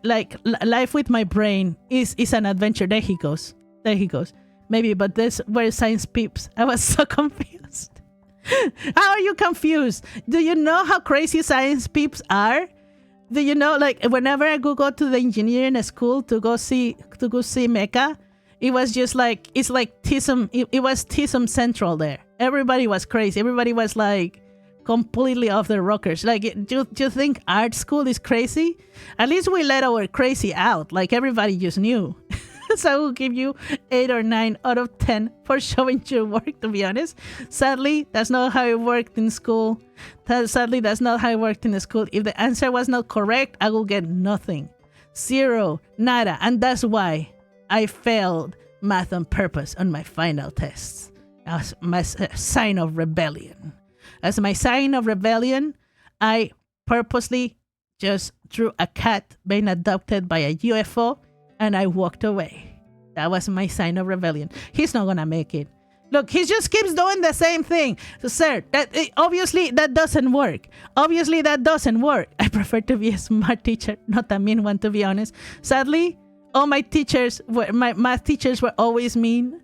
life with my brain is an adventure. There he goes. Maybe, but this were science peeps. I was so confused. How are you confused? Do you know how crazy science peeps are? Do you know, whenever I go to the engineering school to go see Mecca, it was just it's like TISM. It was TISM Central there. Everybody was crazy. Everybody was completely off their rockers. Do you think art school is crazy? At least we let our crazy out. Everybody just knew. So I will give you 8 or 9 out of 10 for showing your work, to be honest. Sadly, that's not how it worked in school. If the answer was not correct, I will get nothing. 0, nada. And that's why I failed math on purpose on my final tests. As my sign of rebellion. As my sign of rebellion, I purposely just drew a cat being adopted by a UFO, and I walked away. That was my sign of rebellion. He's not gonna make it. Look, he just keeps doing the same thing. So, sir, obviously that doesn't work. Obviously that doesn't work. I prefer to be a smart teacher, not a mean one, to be honest. Sadly, all my teachers, my math teachers were always mean.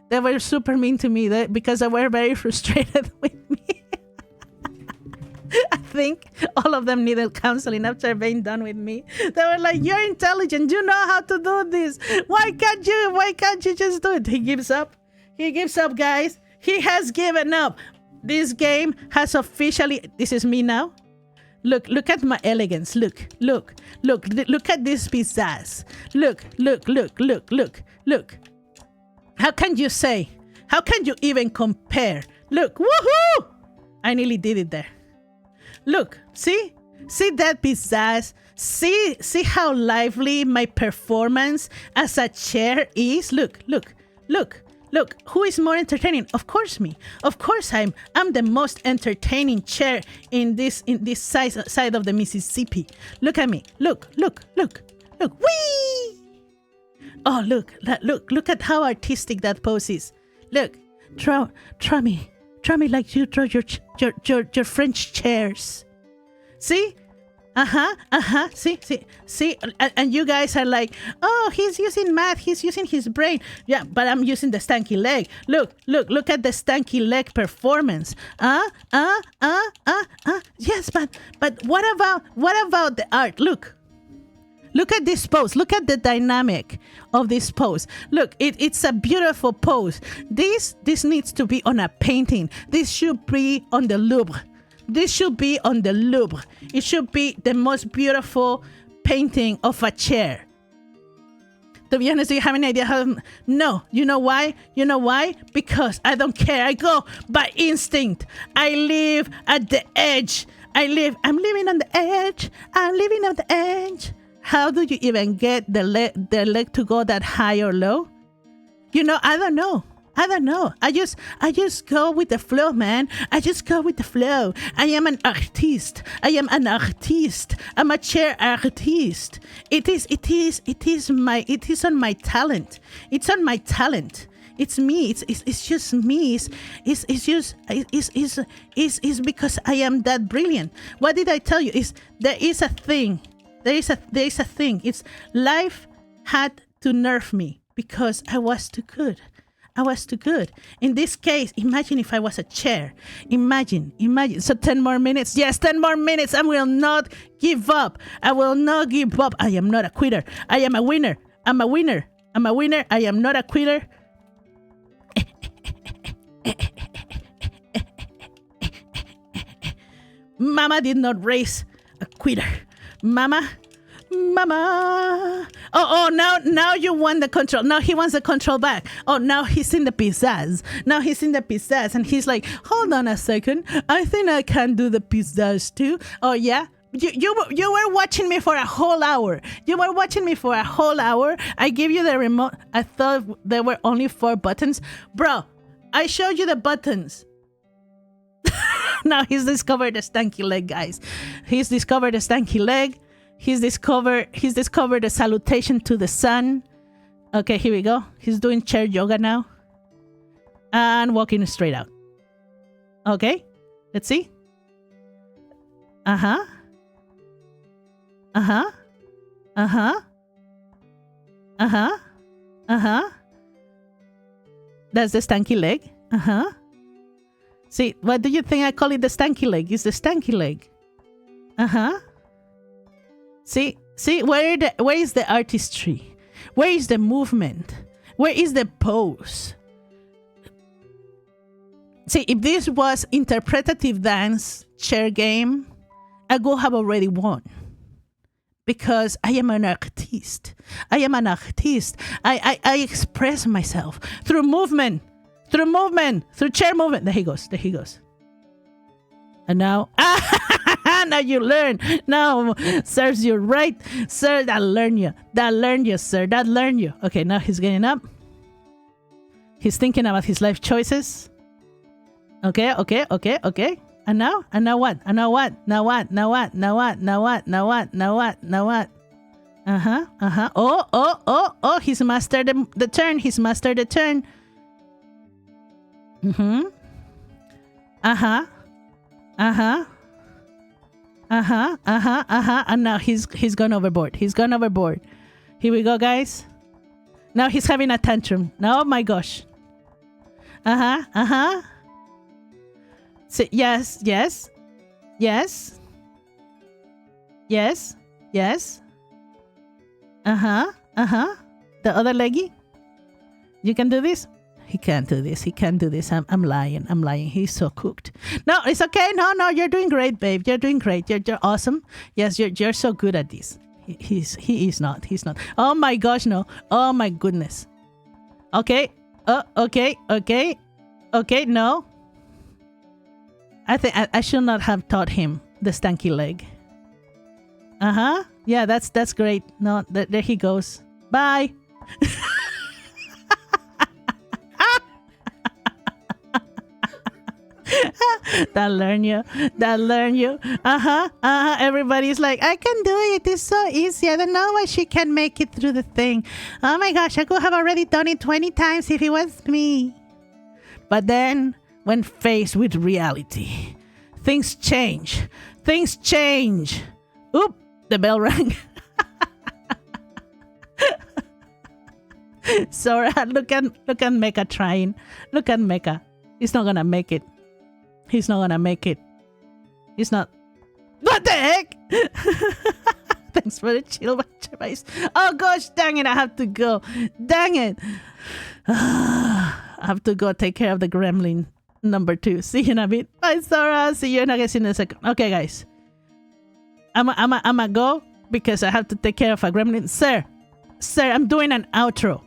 They were super mean to me because they were very frustrated with me. I think all of them needed counseling after being done with me. They were like, "You're intelligent. You know how to do this. Why can't you just do it?" He gives up. He gives up, guys. He has given up. This game has officially... This is me now. Look at my elegance. Look at this pizzazz. Look. How can you say? How can you even compare? Look, woohoo! I nearly did it there. Look, see that pizzazz? See how lively my performance as a chair is? Look. Who is more entertaining? Of course me. Of course I'm the most entertaining chair in this side of the Mississippi. Look at me. Look. Whee! Oh, look at how artistic that pose is. Look, try me like you draw your French chairs. See? See, and you guys are like, "Oh, he's using math, he's using his brain." Yeah, but I'm using the stanky leg. Look at the stanky leg performance. Yes, but what about the art? Look at this pose. Look at the dynamic of this pose. Look, it's a beautiful pose. This needs to be on a painting. This should be on the Louvre. It should be the most beautiful painting of a chair. To be honest, do you have any idea how? No. You know why? Because I don't care. I go by instinct. I live at the edge. I'm living on the edge. How do you even get the leg to go that high or low? I don't know. I just go with the flow, man. I just go with the flow. I am an artiste. I'm a chair artiste. It is on my talent. It's on my talent. It's me. It's just me. It's because I am that brilliant. What did I tell you? There is a thing. It's life had to nerf me because I was too good. In this case, imagine if I was a chair. Imagine. So 10 more minutes. Yes, 10 more minutes. I will not give up. I am not a quitter. I am a winner. I am not a quitter. Mama did not raise a quitter. Mama. Oh, now you want the control. Now he wants the control back. Oh, now he's in the pizzazz. And he's like, "Hold on a second. I think I can do the pizzazz too." Oh, yeah? You were watching me for a whole hour. I gave you the remote. I thought there were only 4 buttons. Bro, I showed you the buttons. Now he's discovered the stanky leg, guys. He's discovered the stanky leg. He's discovered the salutation to the sun. Okay, here we go. He's doing chair yoga now. And walking straight out. Okay, let's see. That's the stanky leg. See, what do you think I call it the stanky leg? It's the stanky leg. See, where is the artistry? Where is the movement? Where is the pose? See, if this was interpretative dance chair game, I would have already won. Because I am an artiste. I express myself through movement, through chair movement. There he goes. And now, now you learn. Now serves you right, sir. That learn you, sir. That learn you. Okay, now he's getting up. He's thinking about his life choices. Okay. And now what? Now what? Oh, he's mastered the turn. Mm-hmm. Uh-huh. Uh-huh. Uh-huh. Uh-huh. Uh-huh. And now he's gone overboard. He's gone overboard. Here we go, guys. Now he's having a tantrum. Oh my gosh. Uh-huh. Uh-huh. Yes, yes. Yes. Yes. Yes. Uh-huh. Uh-huh. The other leggy? You can do this? He can't do this. He can't do this. I'm lying. I'm lying. He's so cooked. No, it's okay. No, you're doing great, babe. You're doing great. You're awesome. Yes, you're so good at this. He is not. He's not. Oh my gosh, no. Oh my goodness. Okay. Okay. No. I think I should not have taught him the stanky leg. Uh-huh. Yeah, that's great. No, there he goes. Bye. That'll learn you. Everybody's like, I can do it. It's so easy. I don't know why she can't make it through the thing. Oh my gosh, I could have already done it 20 times if it was me. But then, when faced with reality, things change. Oop, the bell rang. Sora, look at Mecha trying. Look at Mecha. He's not gonna make it. He's not. What the heck? Thanks for the chill advice. Oh gosh, dang it, I have to go. Dang it. I have to go take care of the gremlin number 2. See you in a bit. Bye, Sora. See you in a second. Okay, guys. I'ma go because I have to take care of a gremlin. Sir, I'm doing an outro.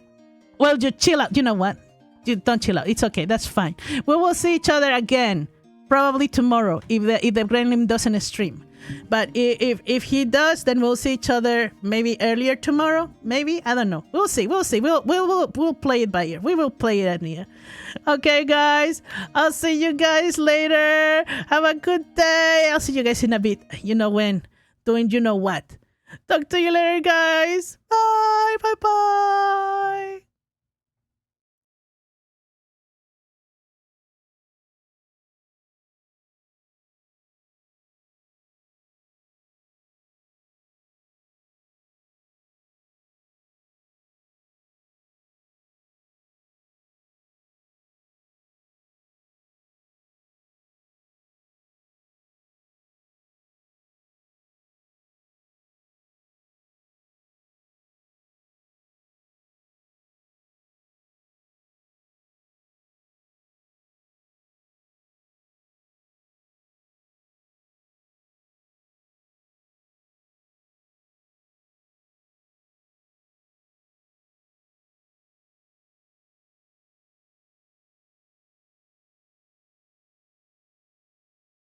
Well, you chill out. You know what? You don't chill out. It's okay. That's fine. We will see each other again. Probably tomorrow if the gremlin doesn't stream. But if he does, then we'll see each other maybe earlier tomorrow. Maybe, I don't know. We'll see. We'll play it by ear. We will play it by ear. Okay, guys. I'll see you guys later. Have a good day. I'll see you guys in a bit. You know when. Doing you know what. Talk to you later, guys. Bye.